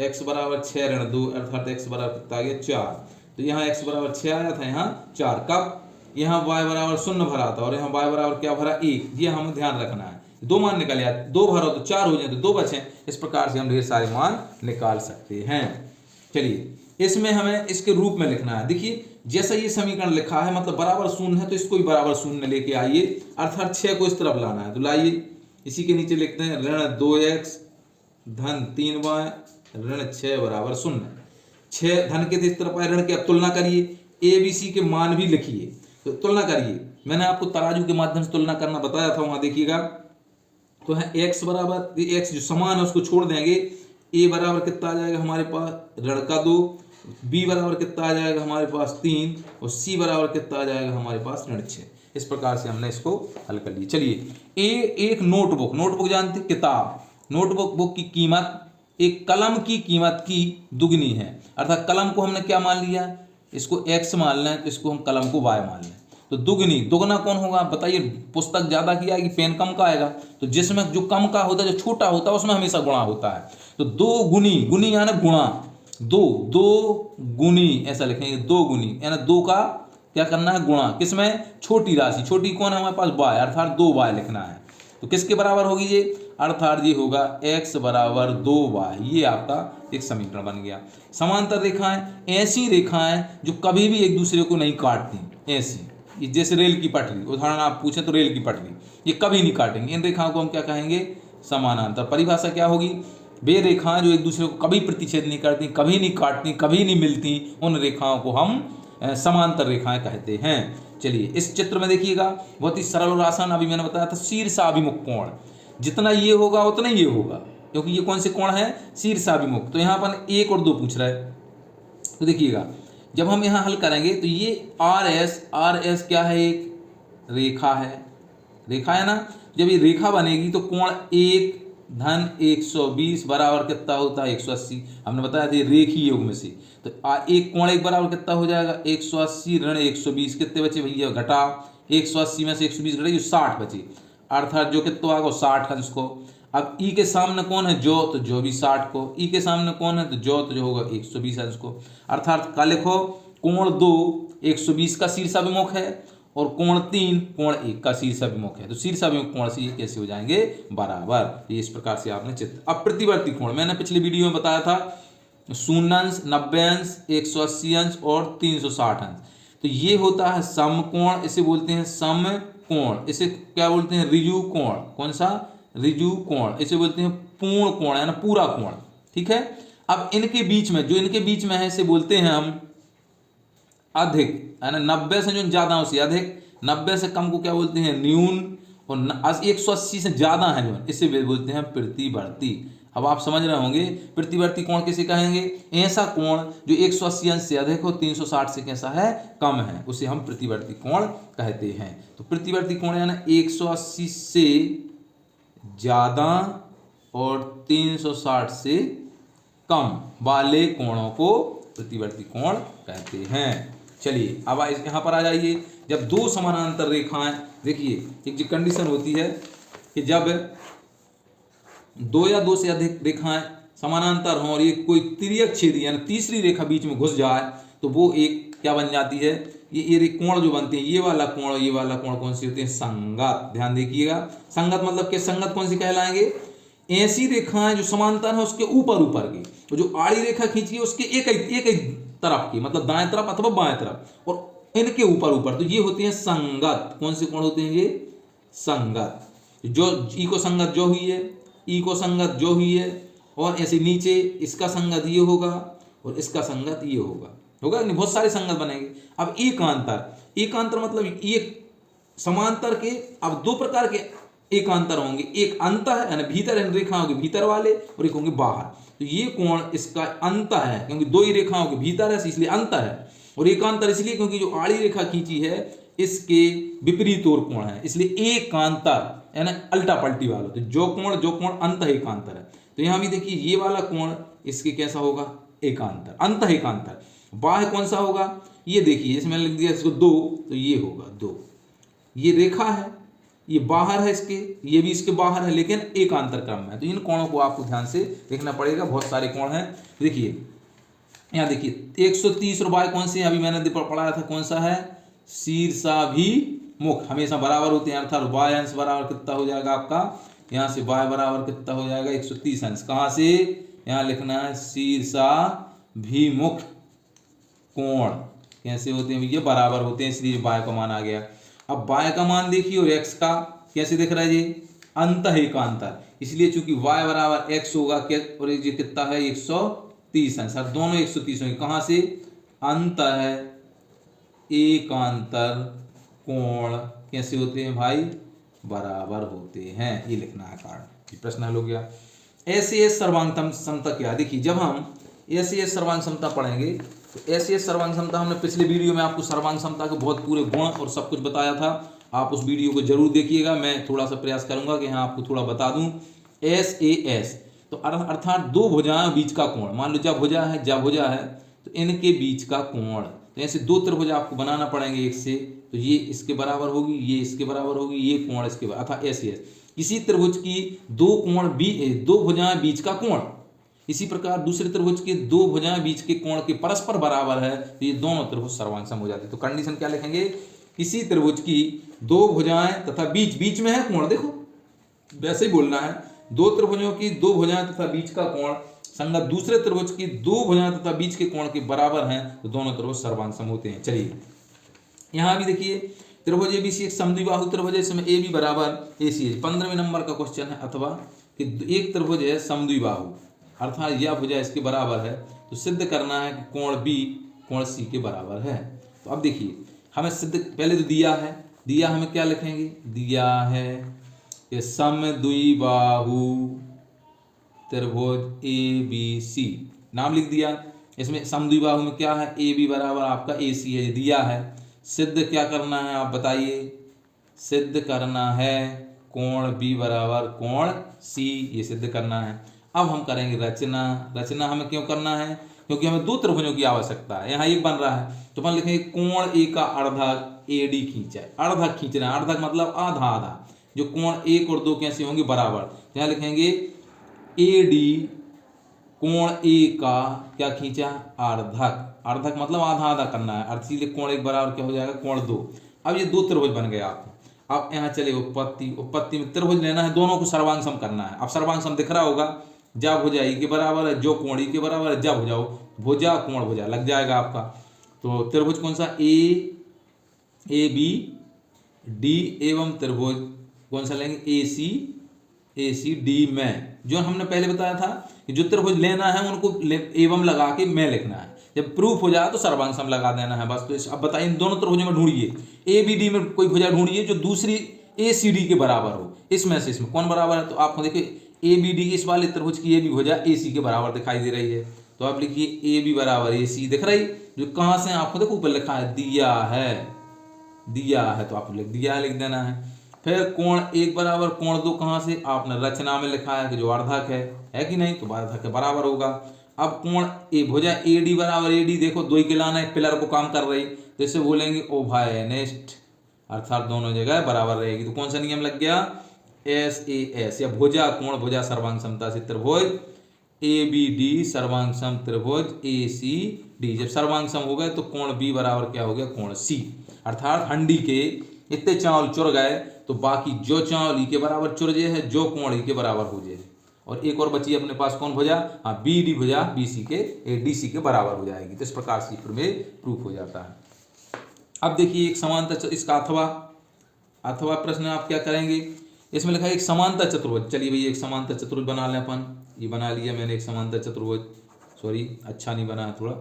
x बराबर 6 ऋण 2, अर्थात x बराबर कितना आ गया 4। तो यहाँ x बराबर 6 आया था, यहाँ 4। कब, यहाँ y बराबर 0 भरा था, और यहाँ y बराबर क्या भरा 1। ये हमें ध्यान रखना है। 2 मान निकल आया, 2 भरो तो 4 हो जाए, तो 2 बचे। इस प्रकार से हम ढेर सारे मान निकाल सकते हैं। चलिए इसमें हमें इसके रूप में लिखना है। देखिए जैसा ये समीकरण लिखा है मतलब बराबर शून्य है तो इसको भी बराबर शून्य लेके आइए, अर्थात 6 को इस तरफ लाना है। तो लाइए इसी के नीचे लिखते हैं ऋण 2x धन 3y ऋण 6 बराबर 0। 6 धन के इस तरफ आए, ऋण की अब तुलना करिए, ए बी सी के मान भी लिखिए तो तुलना करिए। मैंने आपको तराजू के माध्यम से तुलना करना बताया था, वहां देखिएगा। तो है x बराबर, x जो समान है उसको छोड़ देंगे, a बराबर कितना आ जाएगा हमारे पास ऋण का 2, b बराबर कितना आ जाएगा हमारे पास 3 और c बराबर कितना आ जाएगा हमारे पास ऋण 6। इस प्रकार से हमने इसको हल कर लिया। चलिए एक नोटबुक, नोटबुक जानते किताब, नोटबुक बुक की कीमत एक कलम की कीमत की दुगनी है, अर्थात कलम को हमने क्या मान लिया, इसको x मान लें तो इसको हम कलम को y मान लें। तो दुगनी, दुगना कौन होगा बताइए, पुस्तक ज्यादा की आएगी पेन कम का आएगा। तो जिसमें जो कम का होता है, जो छोटा होता है उसमें हमेशा गुणा होता है। तो दो गुनी, गुनी यानी गुणा, दो गुनी ऐसा लिखेंगे, दो गुनी यानी दो का क्या करना है गुणा, किसमें छोटी राशि, छोटी कौन है हमारे पास y, अर्थात 2y लिखना है। तो किसके बराबर होगी ये, अर्थात ये होगा x बराबर 2y। ये आपका एक समीकरण बन गया। समांतर रेखाएं ऐसी रेखाएं जो कभी भी एक दूसरे को नहीं काटती, ऐसी जैसे रेल की पटरी, उदाहरण आप पूछें तो रेल की पटरी, ये कभी नहीं काटेंगे। इन रेखाओं को हम क्या कहेंगे, समानांतर। परिभाषा क्या होगी, वे रेखाएं जो एक दूसरे को कभी प्रतिच्छेद नहीं करती, कभी नहीं काटती, कभी नहीं मिलती, उन रेखाओं को हम समांतर रेखाएं कहते हैं। चलिए इस चित्र में देखिएगा, बहुत ही सरल और आसान, अभी मैंने बताया था शीर्षाभिमुख कोण, जितना ये होगा उतना ये होगा, क्योंकि ये कौन से कोण है, शीर्षाभिमुख। तो यहाँ पर 1 और 2 पूछ रहा है। तो देखिएगा जब हम यहाँ हल करेंगे तो ये आर एस क्या है, एक रेखा है, रेखा है ना। जब ये रेखा बनेगी तो कोण 1 धन 120 बराबर कितना होता है 180। हमने बताया था ये रेखीय युग्म से। तो एक कोण 1 बराबर कितना हो जाएगा 180 ऋण 120, कितने बचे भैया घटा, 180 में से 120 घटे 60 बचे, अर्थात जो कितना आएगा 60 है जिसको। अब ई के सामने कौन है जो, तो जो भी 60 को, ई के सामने कौन है तो जो होगा 120 है जिसको। अर्थात का लिखो कोण 2 120 का शीर्षाभिमुख है और कोण 3 कोण 1 का शीर्षाभिमुख है। तो शीर्षाभिमुख कोण से ये कैसे हो जाएंगे बराबर, ये इस प्रकार से आपने चित्र। अब प्रतिवर्ती कोण मैंने पिछले वीडियो में बताया था 0 अंश 90 अंश 180 अंश और 360 अंश। तो ये होता है समकोण, इसे बोलते हैं समकोण, इसे क्या बोलते हैं ऋजु कोण, कौन सा ऋजु कोण, इसे बोलते हैं पूर्ण कोण है ना, पूरा कोण, ठीक है। अब इनके बीच में, जो इनके बीच में है इसे बोलते हैं हम अधिक, है ना, 90 से जो ज्यादा उसे अधिक, 90 से कम को क्या बोलते हैं न्यून, और 180 से ज्यादा है जो इसे बोलते हैं प्रतिवर्ती। अब आप समझ रहे होंगे प्रतिवर्ती कोण किसे कहेंगे, ऐसा कोण जो 180 अंश से अधिक हो 360 से कैसा है कम है, उसे हम प्रतिवर्ती कोण कहते हैं। तो प्रतिवर्ती कोण यानी 180 से ज्यादा और 360 से कम वाले कोणों को प्रतिवर्ती कोण कहते हैं। चलिए अब यहाँ पर आ जाइए, जब दो समानांतर रेखाएं, देखिए एक जो कंडीशन होती है कि जब 2 या 2 से अधिक रेखाएं समानांतर हों और ये कोई तिर्यक छेदी यानी तीसरी रेखा बीच में घुस जाए तो वो एक क्या बन जाती है, ये कोण जो बनते हैं, ये वाला कोण ये वाला कोण कौन सी होती है, संगत। ध्यान देखिएगा, संगत मतलब क्या, संगत कौन सी कहलाएंगे, ऐसी रेखाएं जो समांतर है उसके ऊपर ऊपर की, और जो आड़ी रेखा खींची है उसके एक तरफ की, मतलब दाएं तरफ अथवा बाएं तरफ, और इनके ऊपर ऊपर, तो ये होती है संगत। कौन से कोण होते हैं ये संगत, जो ई को संगत जो हुई है, ई को संगत जो हुई है, और ऐसे नीचे इसका संगत ये होगा और इसका संगत ये होगा, नहीं बहुत सारे संगत बनेंगे। अब एकांतर मतलब ये समांतर के अब 2 प्रकार के एकांतर होंगे, एक अंत है यानी भीतर इन रेखाओं के भीतर वाले, और एक होंगे बाहर। तो ये कोण इसका अंत है क्योंकि 2 ही रेखाओं के भीतर है इसलिए अंत है, और एकांतर इसलिए क्योंकि जो आड़ी रेखा खींची है इसके विपरीत ओर कोण है, इसलिए एकांतर यानी अल्टा पलटी वाला। तो जो कोण अंत एकांतर है। तो यहाँ भी देखिए ये वाला कोण इसके कैसा होगा एकांतर, अंत एकांतर। बाह्य कौन सा होगा, ये देखिए इसमें लिख दिया इसको 2, तो ये होगा 2, ये रेखा है, ये बाहर है इसके, ये भी इसके बाहर है लेकिन एकांतर क्रम में। तो इन कोणों को आपको ध्यान से देखना पड़ेगा, बहुत सारे कोण हैं। देखिए यहाँ देखिए 130 और y कौन से, अभी मैंने पढ़ाया था कौन सा है, शीर्षाभिमुख, हमेशा बराबर होते हैं, अर्थात y अंश बराबर कितना हो जाएगा आपका, यहाँ से y बराबर कितना हो जाएगा 130 अंश, कहाँ से यहाँ लिखना है शीर्षाभिमुख विमुख कोण कैसे होते हैं, ये बराबर होते हैं, इसलिए y का मान आ गया। अब y का मान देखिए और x का कैसे दिख रहा है जी, अंतः एकांतर, इसलिए चूंकि y बराबर x होगा और ये कितना है 130 है सर, दोनों 130 होंगे, कहाँ से, अंतः एकांतर कोण कैसे होते हैं भाई, बराबर होते हैं, ये लिखना है कारण, प्रश्न हल हो गया। एस सर्वांग समता क्या, देखिए जब हम एस सर्वांग समता पढ़ेंगे तो एस सर्वांग समता, हमने पिछले वीडियो में आपको सर्वांग समता के बहुत पूरे गुण और सब कुछ बताया था, आप उस वीडियो को जरूर देखिएगा। मैं थोड़ा सा प्रयास करूंगा कि यहाँ आपको थोड़ा बता दूं। एस तो अर्थात दो भुजाएं बीच का कोण, मान लो जब भुजा है तो इनके बीच का कोण, तो ऐसे दो त्रिभुज आपको बनाना पड़ेंगे एक से, तो ये इसके बराबर होगी, ये इसके बराबर होगी, ये कोण इसके बराबर, अर्थात एस। किसी त्रिभुज की दो कोण दो भुजाएं बीच का कोण, इसी प्रकार दूसरे त्रिभुज के दो भुजाएं बीच के कोण के परस्पर बराबर है, तो ये दोनों त्रिभुज सर्वांग सम हो जाते हैं। तो कंडीशन क्या लिखेंगे, किसी त्रिभुज की दो भुजाएं तथा बीच में है कोण, देखो वैसे ही बोलना है, दो त्रिभुजों की दो भुजाएं तथा बीच का कोण संगत दूसरे त्रिभुज की दो भुजाएं तथा बीच के कोण के बराबर हैं, तो दोनों त्रिभुज सर्वांग सम होते हैं। चलिए यहाँ भी देखिए, त्रिभुज एबीसी एक समद्विबाहु त्रिभुज है, इसमें ए बी बराबर ए सी है, 15वें नंबर का क्वेश्चन है, अथवा कि एक त्रिभुज है समद्विबाहु, अर्थात यह भुजा इसके बराबर है, तो सिद्ध करना है कि कोण बी कोण सी के बराबर है। तो अब देखिए हमें सिद्ध, पहले तो दिया हमें क्या लिखेंगे, दिया है कि समद्विबाहु त्रिभुज ए बी सी, नाम लिख दिया। इसमें समद्विबाहु में क्या है, ए बी बराबर आपका ए सी है, दिया है। सिद्ध क्या करना है आप बताइए, सिद्ध करना है कोण बी बराबर कोण सी, ये सिद्ध करना है। अब हम करेंगे रचना हमें क्यों करना है, क्योंकि हमें दो त्रिभुजों की आवश्यकता है, यहाँ एक बन रहा है, तो अपन लिखेंगे कोण ए का अर्धक ए डी खींचा है, अर्धक खींचना है, अर्धक मतलब आधा, जो कोण एक और दो कैसे होंगे बराबर, यहाँ लिखेंगे ए डी कोण ए का क्या खींचा, अर्धक मतलब आधा करना है, इसीलिए कोण एक बराबर क्या हो जाएगा, कोण दो। अब ये दो त्रिभुज बन गए आपको। अब यहाँ चले उत्पत्ति में त्रिभुज लेना है, दोनों को सर्वांग सम करना है। अब सर्वांग सम दिख रहा होगा, जा भुजा ई के बराबर है, जो कोण ई के बराबर है, जा भुजा कोण भुजा लग जाएगा आपका। तो त्रिभुज कौन सा, ए बी डी एवं त्रिभुज कौन सा लेंगे, ए सी डी में, जो हमने पहले बताया था कि जो त्रिभुज लेना है उनको एवं लगा के में लिखना है, जब प्रूफ हो जाए तो सर्वांग सम लगा देना है बस। तो अब बताइए इन दोनों त्रिभुजों में ढूंढिए, ए बी डी में कोई भुजा ढूंढिए जो दूसरी ए सी डी के बराबर हो, इसमें से इसमें कौन बराबर है, तो आपको देखिए ए बी डी इस वाले त्रिभुज की ए बी भुजा ए सी के बराबर दिखाई दे रही है, तो आप लिखिए ए बी बराबर ए सी दिख रही, जो कहाँ से आपको देखो ऊपर लिखा है दिया है, तो आपको लिख देना है। फिर कोण एक बराबर कोण दो, कहाँ से, आपने रचना में लिखा है कि जो अर्धक है कि नहीं, तो अर्धक के बराबर होगा। अब कोण ए भुजा ए डी बराबर ए डी, देखो दो ही के लाना एक पिलर को काम कर रही, तो इसे बोलेंगे ओभायनिष्ठ, अर्थात दोनों जगह बराबर रहेगी। तो कौन सा नियम लग गया, एस या भुजा कोण भुजा सर्वांग समता से त्रिभुज ए बी डी सर्वांग सम त्रिभुज ए सी डी, जब सर्वांग सम हो गए तो कोण बी बराबर क्या हो गया, कोण सी, अर्थात हंडी के इतने चावल चुर गए तो बाकी जो चावल ई के बराबर चुर जे है, जो कोण ई के बराबर हो जाए, और एक और बची अपने पास कौन भुजा, हाँ बी डी भुजा बी सी के डी सी के बराबर हो जाएगी। तो इस प्रकार से में प्रूफ हो जाता है। अब देखिए एक समानता, इसका अथवा प्रश्न आप क्या करेंगे, इसमें लिखा है एक समानता चतुर्भुज, चलिए भैया एक समानता चतुर्भुज बना लें अपन, ये बना लिया मैंने एक समानता चतुर्भुज, सॉरी अच्छा नहीं बना है थोड़ा,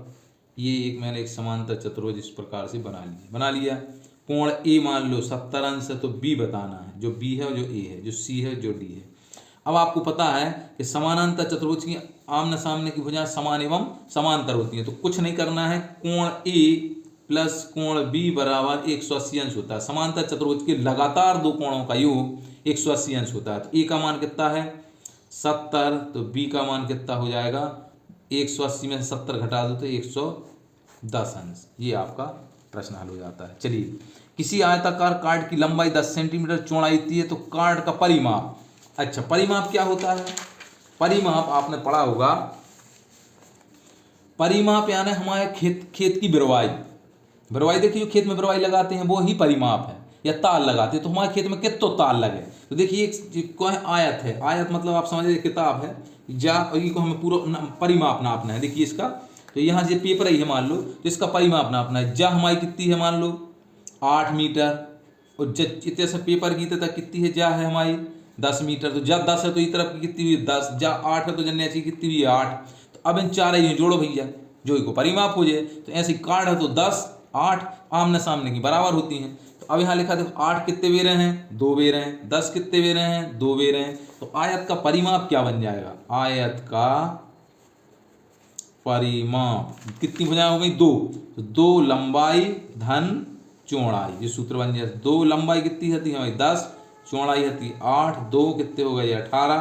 ये एक मैंने एक समानता चतुर्भुज इस प्रकार से बना लिया। कोण ए मान लो 70 अंश है, तो बी बताना है, जो बी है और जो ए है, जो सी है जो डी है। अब आपको पता है कि समानांतर चतुर्भुज की आमने सामने की भुजाएं समान एवं समांतर होती हैं, तो कुछ नहीं करना है, कोण ए प्लस कोण बी बराबर 180 अंश होता है। समांतर चतुर्भुज के लगातार दो कोणों का योग 180 अंश होता है। तो ए का मान कितना है 70, तो बी का मान कितना हो जाएगा, 180 में से 70 घटा दो तो 110 अंश। ये आपका प्रश्न हल हो जाता है। चलिए, किसी आयताकार कार्ड की लंबाई 10 सेंटीमीटर, चौड़ाई इतनी है, तो कार्ड का परिमाप, अच्छा परिमाप क्या होता है, परिमाप आपने पढ़ा होगा, परिमाप यानी हमारे खेत की बिरवाई देखिए, खेत में बिरवाई लगाते हैं वो ही परिमाप है, या ताल लगाते हैं, तो हमारे खेत में कितना ताल लगे। तो देखिए एक कोई आयत है, आयत मतलब आप समझिए किताब है, जा को हमें पूरा परिमाप नापना है। देखिए इसका तो यहाँ से पेपर ही है मान लो, तो इसका परिमाप नापना है। जा हमारी कितनी है मान लो 8 मीटर, और इतने से पेपर की तक कितनी है, जा है हमारी 10 मीटर। तो जा 10 है तो इस तरफ की कितनी हुई 10, जा 8 है तो जन्ने ऐसी कितनी हुई 8। तो अब इन चार ही जोड़ो भैया, जो इनको परिमाप हो जाए। तो ऐसे कार्ड है तो 10 8 आमने सामने की बराबर होती हैं। तो अब यहाँ लिखा देखो 8 कितने बेरे हैं, 2 बेरे हैं, 10 कितने बेरे हैं, 2 बेरे हैं। तो आयत का परिमाप क्या बन जाएगा, आयत का परिमाप कितनी भुजाएं हो गई 2, तो 2 लंबाई धन चौड़ाई, ये सूत्र बन जाए। 2 लंबाई कितनी होती है 10, चौड़ाई होती 8, 2 कितने हो गए 18,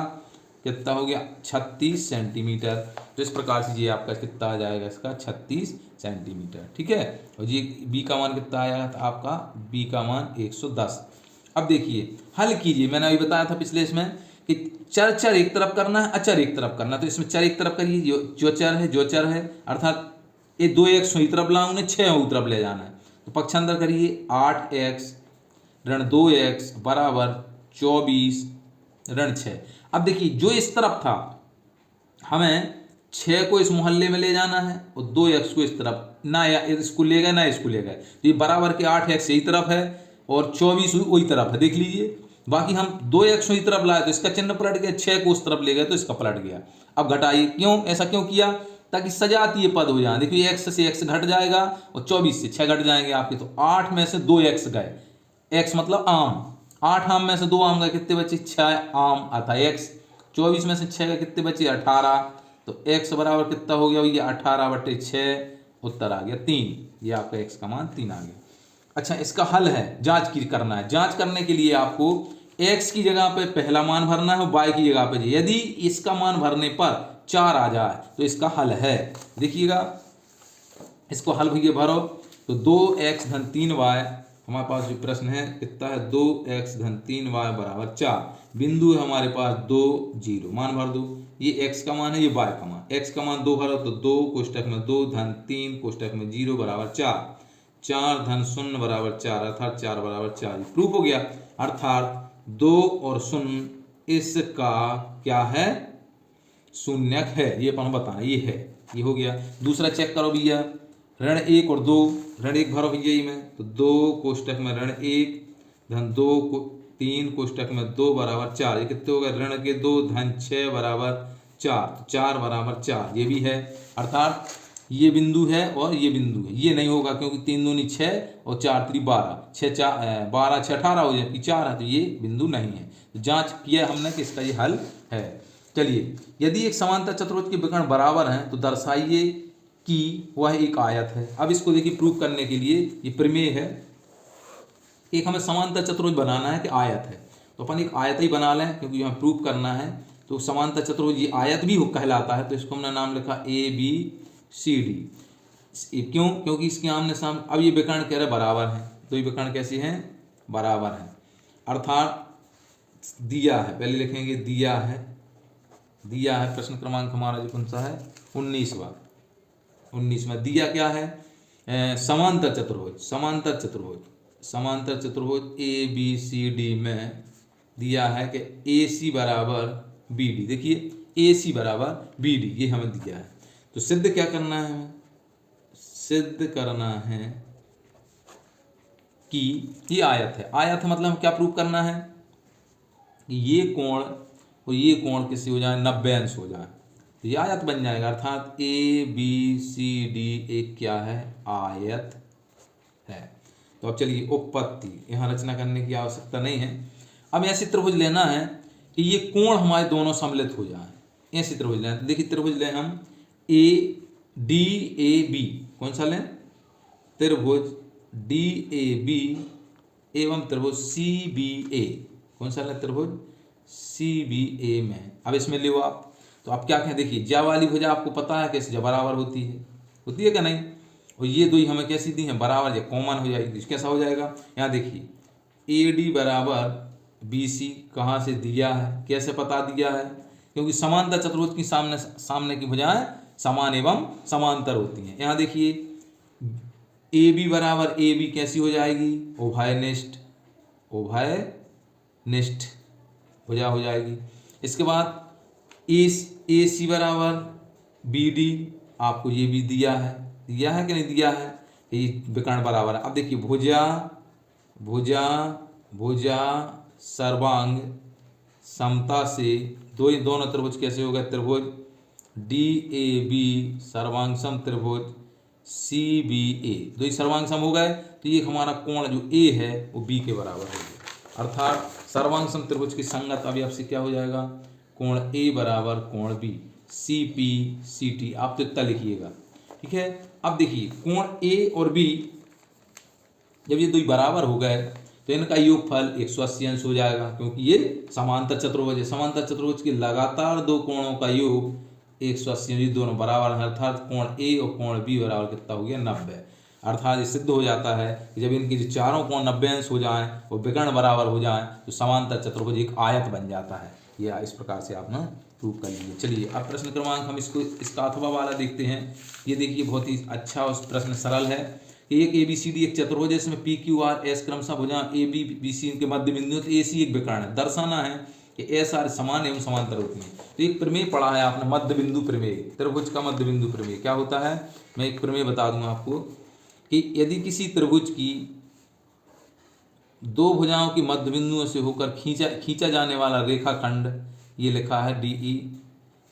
कितना हो गया 36 सेंटीमीटर। तो इस प्रकार से ये आपका कितना आ जाएगा, इसका 36 सेंटीमीटर। ठीक है, और ये बी का मान कितना आया था आपका, बी का मान 110। अब देखिए हल कीजिए, मैंने अभी बताया था पिछले इसमें कि चर चर एक तरफ करना है, अचर एक तरफ करना है। तो इसमें चर एक तरफ करिए, जो चर है अर्थात ये 2x की तरफ लाऊंगे, 6 की तरफ ले जाना है। तो पक्षांतर करिए 8x ऋण 2x बराबर 24 ऋण 6। अब देखिए जो इस तरफ था हमें 6 को इस मोहल्ले में ले जाना है और 2x को इस तरफ, ना इसको ले गए ना इसको ले गए, तो ये बराबर के 8x यही तरफ है और 24 वही तरफ है, देख लीजिए। बाकी हम 2x की तरफ लाए तो इसका चिन्ह पलट गया, 6 को उस तरफ ले गए तो इसका पलट गया। अब घटाइए, क्यों ऐसा क्यों किया, ताकि सजातीय पद हो जाए। देखिए x से x घट जाएगा और 24 से 6 घट जाएंगे आपके। तो 8 में से 2x गए, x मतलब आम, 8 आम में से 2 आम गए, कितने बचे 6 आम आता है x। 24 में से 6 गए, कितने बचे 18। तो x बराबर कितना हो गया भैया 18/6, उत्तर आ गया 3। ये आपका x का मान 3 आ गया। अच्छा इसका हल है, जांच की करना है। जांच करने के लिए आपको x की जगह पे पहला मान भरना है और y की जगह पे, यदि इसका मान भरने पर 4 आ जाए तो इसका हल है। देखिएगा इसको हल भैया भरो, तो 2x धन 3y, हमारे पास जो प्रश्न है कितना है 2x धन 3y बराबर 4। बिंदु है हमारे पास 2 0, मान भर दो। ये x का मान है, ये y का मान। x का मान 2 भरो तो 2 कोष्टक में 2 धन 3 कोष्टक में 0 बराबर 4, 4 धन 0 बराबर 4, अर्थात 4 बराबर 4। प्रूफ हो गया, अर्थात 2 और 0 इसका क्या है, शून्यक है। ये अपन बताना, ये है, ये हो गया। दूसरा चेक करो भैया, ऋण 1 और 2, ऋण 1 भरो भैया ही में, तो 2 कोष्टक में ऋण 1 धन 2 3 कोष्टक में 2 बराबर 4। ये कितने हो गए, ऋण के 2 धन 6 बराबर 4, तो 4 बराबर 4 ये भी है। अर्थात ये बिंदु है और ये बिंदु है, ये नहीं होगा क्योंकि 3 दूनी 6 और 4 3 12, 6 4 12 6 18 हो जाए, 4 है, तो ये बिंदु नहीं है। तो जांच किया हमने कि इसका ये हल है। चलिए, यदि एक समांतर चतुर्भुज के विकर्ण बराबर हैं तो दर्शाइए कि वह एक आयत है। अब इसको देखिए प्रूफ करने के लिए ये प्रमेय है। एक हमें समांतर चतुर्भुज बनाना है कि आयत है, तो अपन एक आयत ही बना लें क्योंकि हमें प्रूफ करना है। तो समांतर चतुर्भुज ये आयत भी कहलाता है, तो इसको हमने नाम लिखा ABCD। क्यों, क्योंकि इसके आमने सामने, अब ये विकर्ण कह रहे बराबर हैं, तो ये विकर्ण कैसे हैं, बराबर हैं। अर्थात दिया है, पहले लिखेंगे दिया है, दिया है। प्रश्न क्रमांक हमारा जो कौन सा है 19वां दिया क्या है, समांतर चतुर्भुज। समांतर चतुर्भुज ABCD में दिया है कि AC बराबर BD। देखिए AC बराबर BD ये हमें दिया है। तो सिद्ध क्या करना है, हमें सिद्ध करना है कि ये आयत है। आयत है मतलब क्या प्रूव करना है, ये कोण और ये कोण किसी हो जाए 90 अंश हो जाए, तो ये आयत बन जाएगा। अर्थात ABCD एक क्या है, आयत है। तो अब चलिए उपपत्ति, यहाँ रचना करने की आवश्यकता नहीं है। अब ऐसे त्रिभुज लेना है कि ये कोण हमारे दोनों सम्मिलित हो जाए। ऐसे त्रिभुज लेना, तो देखिए त्रिभुज लें हम ADAB, कौन सा लें, त्रिभुज DAB एवं त्रिभुज CBA, कौन सा लें, त्रिभुज CBA में। अब इसमें ले आप, तो आप क्या कहें, देखिए ज्या वाली भुजा आपको पता है कैसे बराबर होती है क्या नहीं, और ये दो ही हमें कैसी दी हैं, बराबर, या कॉमन हो जाएगी। कैसा हो जाएगा, यहाँ देखिए AD बराबर BC कहाँ से दिया है, कैसे पता दिया है, क्योंकि समांतर चतुर्भुज की सामने की भुजाएं समान एवं समांतर होती हैं। यहाँ देखिए AB बराबर AB कैसी हो जाएगी, उभयनिष्ठ भुजा हो जाएगी। इसके बाद AC बराबर BD आपको ये भी दिया है कि नहीं दिया है, ये विकर्ण बराबर है। अब देखिए भुजा भुजा भुजा सर्वांग समता से दोनों त्रिभुज कैसे हो गए, त्रिभुज DAB सर्वांग त्रिभुज CBA, दो ही सर्वांग सम हो गए, तो ये हमारा कोण जो A है वो B के बराबर हो गया। अर्थात सर्वांग सम त्रिभुज की संगत अवयव से क्या हो जाएगा, कोण A बराबर कोण B, CPCT। आप तो इतना लिखिएगा, ठीक है। अब देखिए कोण A और B जब ये दो बराबर हो गए तो इनका योगफल 180 अंश हो जाएगा, क्योंकि ये समांतर चतुर्भुज है। समांतर चतुर्भुज के लगातार दो कोणों का योग 180 अंश, दोनों बराबर है, अर्थात कोण A और कोण B बराबर कितना हो गया, 90। अर्थात ये सिद्ध हो जाता है कि जब इनके जो चारों कोण 90 अंश हो जाएं और विकर्ण बराबर हो जाएं तो समांतर चतुर्भुज एक आयत बन जाता है। यह इस प्रकार से आप ना प्रूव कर लीजिए। चलिए अब प्रश्न क्रमांक हम इसका अथवा वाला देखते हैं। ये देखिए बहुत ही अच्छा उस प्रश्न सरल है। एक ABCD एक चतुर्भुज है, इसमें PQRS क्रमशः भुजा ABBC के मध्य बिंदु है, तो AC एक विकर्ण है। दर्शाना है कि SR समान एवं समांतर होती हैं। तो एक प्रमेय पढ़ा है आपने, मध्य बिंदु प्रमेय, त्रिभुज का मध्य बिंदु प्रमेय क्या होता है, मैं एक प्रमेय बता दूंगा आपको कि यदि किसी त्रिभुज की दो भुजाओं की मध्य बिंदुओं से होकर खींचा जाने वाला रेखाखंड, ये लिखा है DE,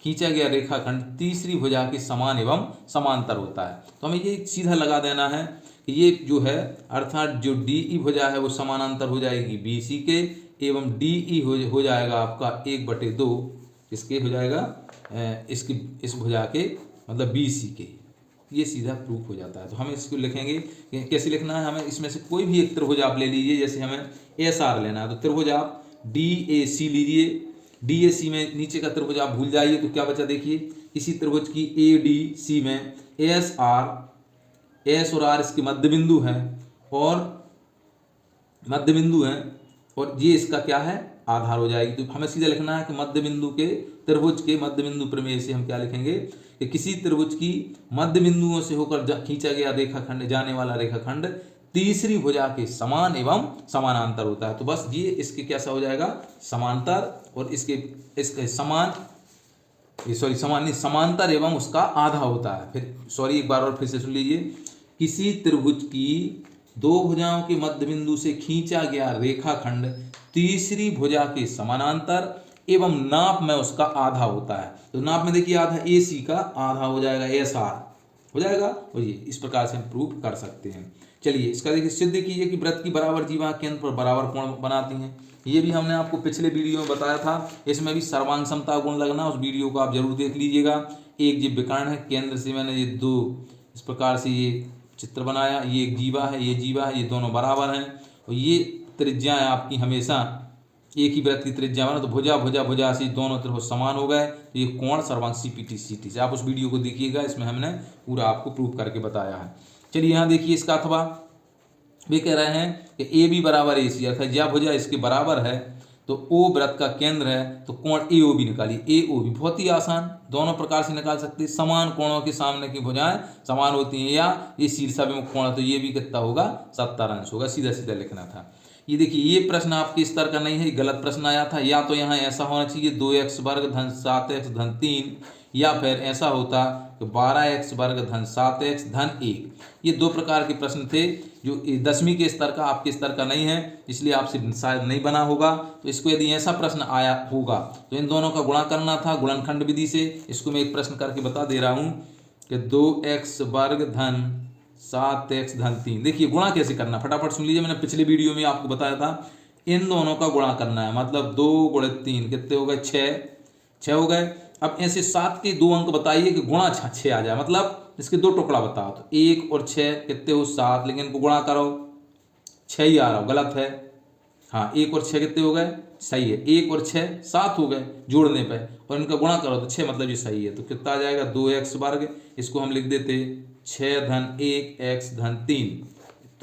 खींचा गया रेखाखंड तीसरी भुजा के समान एवं समांतर होता है। तो हमें ये सीधा लगा देना है कि ये जो है अर्थात जो DE भुजा है वो समानांतर हो जाएगी BC के, एवं DE हो जाएगा आपका 1/2 इसके हो जाएगा इसकी इस भुजा के मतलब BC के। ये सीधा प्रूफ हो जाता है। तो हम इसको लिखेंगे कि कैसे लिखना है, हमें इसमें से कोई भी एक त्रिभुज आप ले लीजिए, जैसे हमें SR लेना है तो त्रिभुज आप DAC लीजिए। DAC में नीचे का त्रिभुज आप भूल जाइए, तो क्या बचा देखिए, इसी त्रिभुज की ADC में S और R इसके मध्य बिंदु हैं और ये इसका क्या है, आधार हो जाएगी। तो हमें सीधा लिखना है कि मध्य बिंदु के त्रिभुज के मध्य बिंदु प्रमेय से हम क्या लिखेंगे कि किसी त्रिभुज की मध्य बिंदुओं से होकर खींचा गया रेखाखंड, जाने वाला रेखाखंड तीसरी भुजा के समान एवं समानांतर होता है। तो बस ये इसके कैसा हो जाएगा, समांतर, और इसके समांतर एवं उसका आधा होता है। फिर एक बार और फिर से सुन लीजिए, किसी त्रिभुज की दो भुजाओं के मध्य बिंदु से खींचा गया रेखाखंड तीसरी भुजा के समानांतर एवं नाप में उसका आधा होता है। तो नाप में देखिए आधा AC का आधा हो जाएगा SR हो जाएगा, और ये इस प्रकार से हम प्रूव कर सकते हैं। चलिए इसका देखिए सिद्ध कीजिए कि वृत्त की बराबर जीवा केंद्र पर बराबर कोण बनाती हैं। ये भी हमने आपको पिछले वीडियो में बताया था, इसमें भी सर्वांग समता गुण लगना, उस वीडियो को आप जरूर देख लीजिएगा। एक जीव विकर्ण है, केंद्र से मैंने ये दो इस प्रकार से ये चित्र बनाया, ये एक जीवा है, ये जीवा है, ये दोनों बराबर हैं, और ये त्रिज्याएं आपकी हमेशा एक ही वृत्त की त्रिज्या बना, तो भुजा से दोनों त्रिभुज समान हो गए, तो ये कोण सर्वांग CPT से। आप उस वीडियो को देखिएगा, इसमें हमने पूरा आपको प्रूव करके बताया है। चलिए यहाँ देखिए इसका अथवा वे कह रहे हैं कि AB बराबर AC, अर्थात यह भुजा इसके बराबर है तो O वृत्त का केंद्र है, तो कोण AOB निकालिए। AOB बहुत ही आसान, दोनों प्रकार से निकाल सकते हैं। समान कोणों के सामने की भुजाएं समान होती हैं, या ये शीर्षाभिमुख कोण है तो ये भी कितना होगा, 70 अंश होगा। सीधा लिखना था। ये देखिए ये प्रश्न आपके स्तर का नहीं है, गलत प्रश्न आया था। या तो यहाँ ऐसा होना चाहिए 2x वर्ग धन 7x धन 3, या फिर ऐसा होता कि 12x वर्ग धन 7x धन 1। ये दो प्रकार के प्रश्न थे जो 10वीं के स्तर का, आपके स्तर का नहीं है, इसलिए आपसे शायद नहीं बना होगा। तो इसको यदि ऐसा प्रश्न आया होगा तो इन दोनों का गुणा करना था गुणनखंड विधि से। इसको मैं एक प्रश्न करके बता दे रहा हूँ कि 2x वर्ग धन 7x धन 3। देखिए गुणा कैसे करना, फटाफट सुन लीजिए, मैंने पिछले वीडियो में आपको बताया था। इन दोनों का गुणा करना है, मतलब 2 × 3 कितने हो गए, 6 हो गए। अब ऐसे 7 के 2 अंक बताइए कि गुणा 6 आ जाए, मतलब इसके 2 टुकड़ा बताओ, तो 1 और 6 कितने हो, 7, लेकिन इनको गुणा करो 6 ही आ रहा हो, गलत है। हाँ 1 और 6 कितने हो गए, सही है, 1 और 6 7 हो गए जोड़ने पे, और इनका गुणा करो तो 6, मतलब ये सही है। तो कितना आ जाएगा, 2x वर्ग, इसको हम लिख देते 6 धन 1 x धन 3।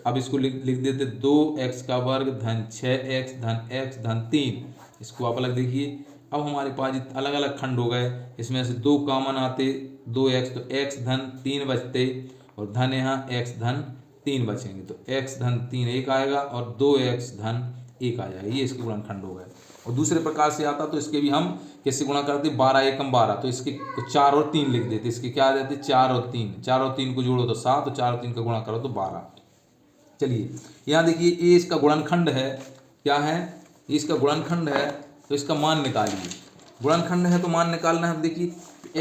अब इसको लिख देते 2x का वर्ग धन 6x धन x धन 3। इसको आप अलग देखिए। अब हमारे पास अलग अलग खंड हो गए, इसमें से 2 कॉमन आते, 2x तो x धन 3 बचते, और धन यहाँ x धन 3 बचेंगे, तो x धन 3 1 आएगा और 2x धन 1 आ जाएगा। ये इसके गुणनखंड हो गए। और दूसरे प्रकार से आता तो इसके भी हम कैसे गुणा करते, 12 एकम 12, तो इसके 4 और 3 लिख देते, इसके क्या आ जाते 4 और 3, 4 और 3 को जोड़ो तो 7, और 4 और 3 का गुणा करो तो 12। चलिए यहाँ देखिए ये इसका गुणनखंड है, क्या है, ये इसका गुणनखंड है, तो इसका मान निकालिए। गुणनखंड है तो मान निकालना है। देखिए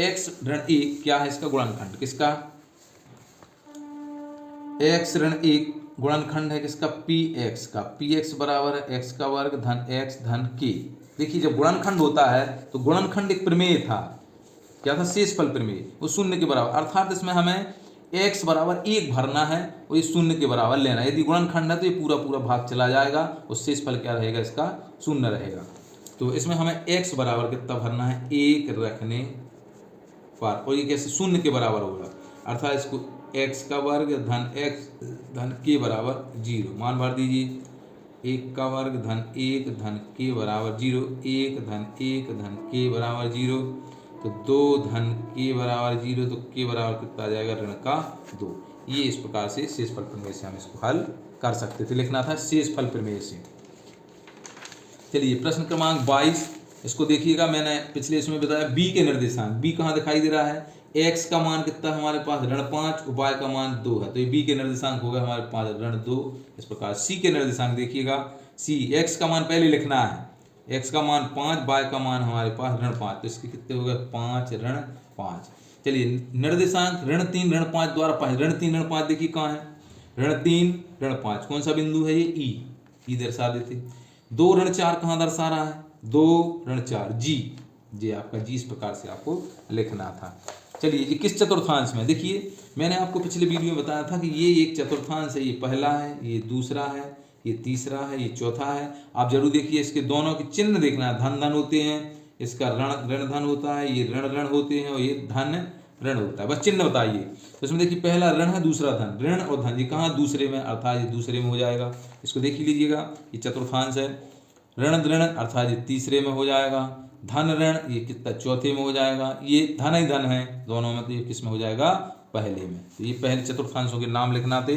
x ऋण 1 क्या है इसका गुणनखंड, किसका, x ऋण 1 गुणनखंड है किसका, px का। px बराबर है x का वर्ग धन x धन k। देखिए जब गुणनखंड होता है तो गुणनखंड एक प्रमेय था, क्या था, शेषफल प्रमेय, वो शून्य के बराबर, अर्थात इसमें हमें x बराबर 1 भरना है और ये शून्य के बराबर लेना है। यदि गुणनखंड है तो ये पूरा पूरा भाग चला जाएगा और शेषफल क्या रहेगा, इसका शून्य रहेगा। तो इसमें हमें x बराबर कितना भरना है, 1 रखने पर, और ये कैसे शून्य के बराबर होगा, अर्थात इसको x का वर्ग धन x धन k बराबर 0, मान भर दीजिए, 1 का वर्ग धन 1 धन k बराबर 0, 1 धन 1 धन k बराबर 0, तो 2 धन k बराबर 0, तो k बराबर कितना आ जाएगा, ऋण का 2। ये इस प्रकार से शेषफल प्रमेय से हम इसको हल कर सकते थे, लिखना था शेषफल प्रमेय से। चलिए प्रश्न क्रमांक 22, इसको देखिएगा, मैंने पिछले इसमें बताया b के निर्देशांक, b कहाँ दिखाई दे रहा है, x का मान कितना है हमारे पास, ऋण 5, y का मान 2 है, तो ये b के निर्देशांक होगा हमारे पास ऋण 2। इस प्रकार c के निर्देशांक देखिएगा, c x का मान पहले लिखना है, x का मान 5, y का मान हमारे पास ऋण 5, तो इसके कितने हो गए, 5 ऋण 5। चलिए निर्देशांक ऋण 3 ऋण 5 द्वारा 5, ऋण 3 ऋण 5 देखिए कहाँ है, ऋण 3 ऋण 5 कौन सा बिंदु है, ये ई दर्शा देते। 2 ऋण 4 कहाँ दर्शा रहा है, 2 ऋण 4 जी, ये आपका जी, इस प्रकार से आपको लिखना था। चलिए ये किस चतुर्थांश में, देखिए मैंने आपको पिछले वीडियो में बताया था कि ये एक चतुर्थांश है, ये पहला है, ये दूसरा है, ये तीसरा है, ये चौथा है। आप जरूर देखिए इसके दोनों के चिन्ह देखना है, धन धन होते हैं, इसका ऋण ऋण धन होता है, ये ऋण ऋण होते हैं और ये धन ऋण होता है, बस चिन्ह बताइए। तो इसमें देखिए पहला ऋण है, दूसरा धन, ऋण और धन ये कहाँ दूसरे में, अर्थात ये दूसरे में हो जाएगा। इसको देख लीजिएगा, ये चतुर्थांश है, ऋण ऋण अर्थात ये तीसरे में हो जाएगा, धन ऋण ये कितना चौथे में हो जाएगा, ये धन ही धन है दोनों में, तो ये किस में हो जाएगा, पहले में। तो ये पहले चतुर्थांशों के नाम लिखना थे।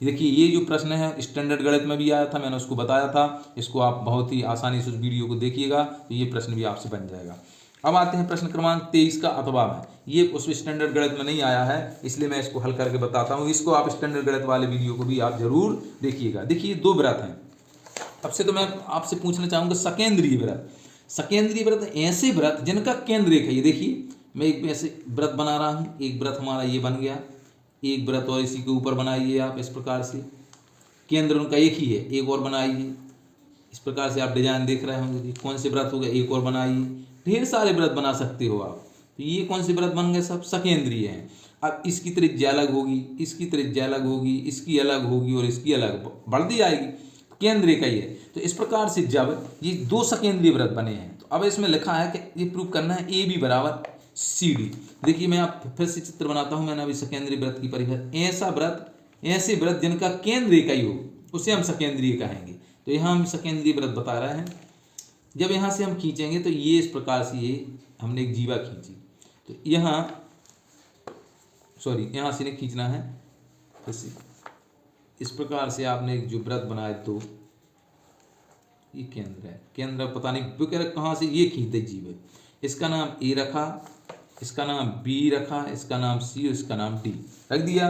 देखिए ये जो प्रश्न है स्टैंडर्ड गणित में भी आया था, मैंने उसको बताया था, इसको आप बहुत ही आसानी से उस वीडियो को देखिएगा, तो ये प्रश्न भी आपसे बन जाएगा। अब आते हैं प्रश्न क्रमांक 23 का अथवा में, ये उस स्टैंडर्ड गणित में नहीं आया है, इसलिए मैं इसको हल करके बताता हूँ। इसको आप स्टैंडर्ड गणित वाले वीडियो को भी आप जरूर देखिएगा। देखिए 2 व्रत हैं, अब से तो मैं आपसे पूछना चाहूँगा सकेंद्रीय व्रत। सकेंद्रीय व्रत ऐसे व्रत जिनका केंद्र एक है, ये देखिए मैं एक ऐसे व्रत बना रहा हूँ, एक व्रत हमारा ये बन गया, एक व्रत और इसी के ऊपर बनाइए आप, इस प्रकार से केंद्र उनका एक ही है, एक और बनाइए, इस प्रकार से आप डिजाइन देख रहे होंगे। कौन से व्रत हो गए, एक और बनाइए, ढेर सारे व्रत बना सकते हो आप। तो ये कौन से व्रत बन गए, सब सकेंद्रीय हैं। अब इसकी त्रिज्या अलग होगी, इसकी त्रिज्या अलग होगी, इसकी अलग होगी और इसकी अलग बढ़ती जाएगी, केंद्र एक ही है। तो इस प्रकार से जब ये 2 सकेंद्रीय व्रत बने हैं, तो अब इसमें लिखा है कि ये प्रूव करना है ए बी बराबर सी डी। देखिए मैं आप फिर से चित्र बनाता हूँ, मैंने अभी सकेंद्रीय व्रत की परिभाषा, ऐसा व्रत, ऐसे व्रत जिनका केंद्र एक ही हो उसे हम सकेंद्रीय कहेंगे। तो यहाँ हम सकेंद्रीय व्रत बता रहे हैं। जब यहाँ से हम खींचेंगे तो ये इस प्रकार से, ये हमने एक जीवा खींची, तो यहाँ सॉरी यहाँ से नहीं खींचना है, इस प्रकार से आपने एक जो व्रत बनाए, तो ये केंद्र है, केंद्र पता नहीं कहाँ से ये खींचते जीव, इसका नाम ए रखा, इसका नाम बी रखा, इसका नाम सी और इसका नाम डी रख दिया।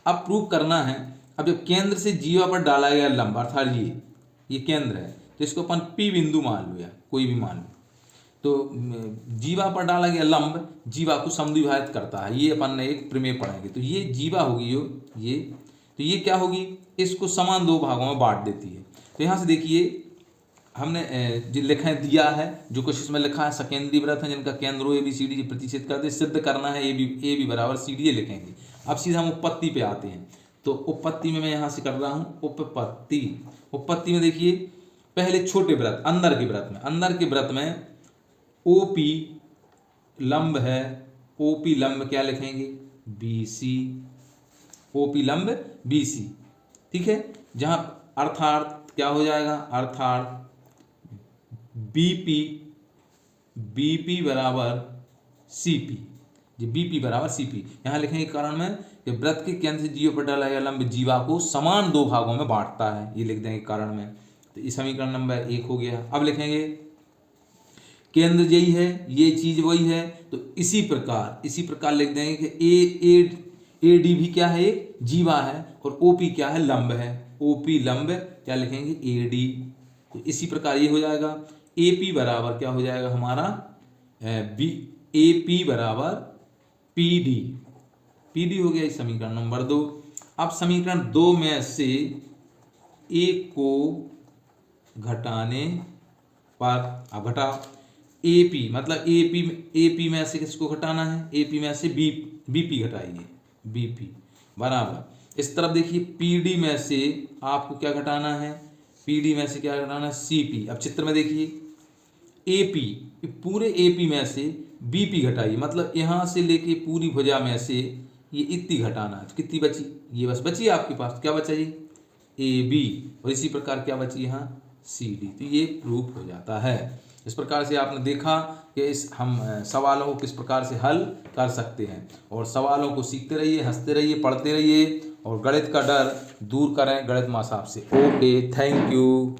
अब प्रूव करना है, अब जब केंद्र से जीवा पर डाला गया लंब, अर्थात ये केंद्र है, तो इसको अपन पी बिंदु मान लो या कोई भी मान लो, तो जीवा पर डाला गया लंब जीवा को समद्विभाजित करता है, ये अपन ने एक प्रमेय पढ़ेंगे। तो ये जीवा होगी ये, तो ये क्या होगी, इसको समान 2 भागों में बांट देती है। तो यहाँ से देखिए हमने जो लिखा दिया है, जो कुछ इसमें लिखा है, सकेंद्रीय व्रत है जिनका केंद्र हो ए बी सी डी प्रतिच्छेद करते, सिद्ध करना है ए बी बराबर सी डी, ये लिखेंगे। अब सीधा हम उत्पत्ति पे आते हैं, तो उत्पत्ति में मैं यहाँ से कर रहा हूँ उत्पत्ति में देखिए पहले छोटे व्रत, अंदर के व्रत में ओ पी लंब है, ओ पी लंब क्या लिखेंगे, बी सी, ओ पी लंब बी सी, ठीक है। जहाँ अर्थात क्या हो जाएगा, अर्थात बीपी बराबर सीपी, जी बीपी बराबर सीपी। यहाँ लिखेंगे कारण में कि व्रत के केंद्र से जीवा पर डाला गया लंब जीवा को समान 2 भागों में बांटता है, ये लिख देंगे कारण में। तो इस समीकरण नंबर 1 हो गया। अब लिखेंगे केंद्र यही है, ये चीज वही है। तो इसी प्रकार लिख देंगे कि ए डी भी क्या है, एक जीवा है, और ओपी क्या है, लंब है। ओपी लंब क्या लिखेंगे, ए डी। तो इसी प्रकार ये हो जाएगा। ए पी बराबर क्या हो जाएगा हमारा, बी, ए पी बराबर पी डी। पी डी हो गया इस समीकरण नंबर 2। अब समीकरण 2 में से एक को घटाने पर, अब घटाओ, ए पी मतलब ए पी में से किसको घटाना है, ए पी में से बी पी घटाइए, बी पी बराबर, इस तरफ देखिए पी डी में से आपको क्या घटाना है, पी डी में से क्या घटाना है, सी पी। अब चित्र में देखिए ए पी, पूरे ए पी में से बी पी घटाइए, मतलब यहाँ से लेके पूरी भुजा में से ये इतनी घटाना है। तो कितनी बची, ये बस बची आपके पास, क्या बचा ये, ए बी, और इसी प्रकार क्या बची यहाँ, सी डी। तो ये प्रूफ हो जाता है। इस प्रकार से आपने देखा कि इस हम सवालों को किस प्रकार से हल कर सकते हैं। और सवालों को सीखते रहिए, हंसते रहिए, पढ़ते रहिए, और गणित का डर दूर करें गणित माँ साहब से। Okay, thank you.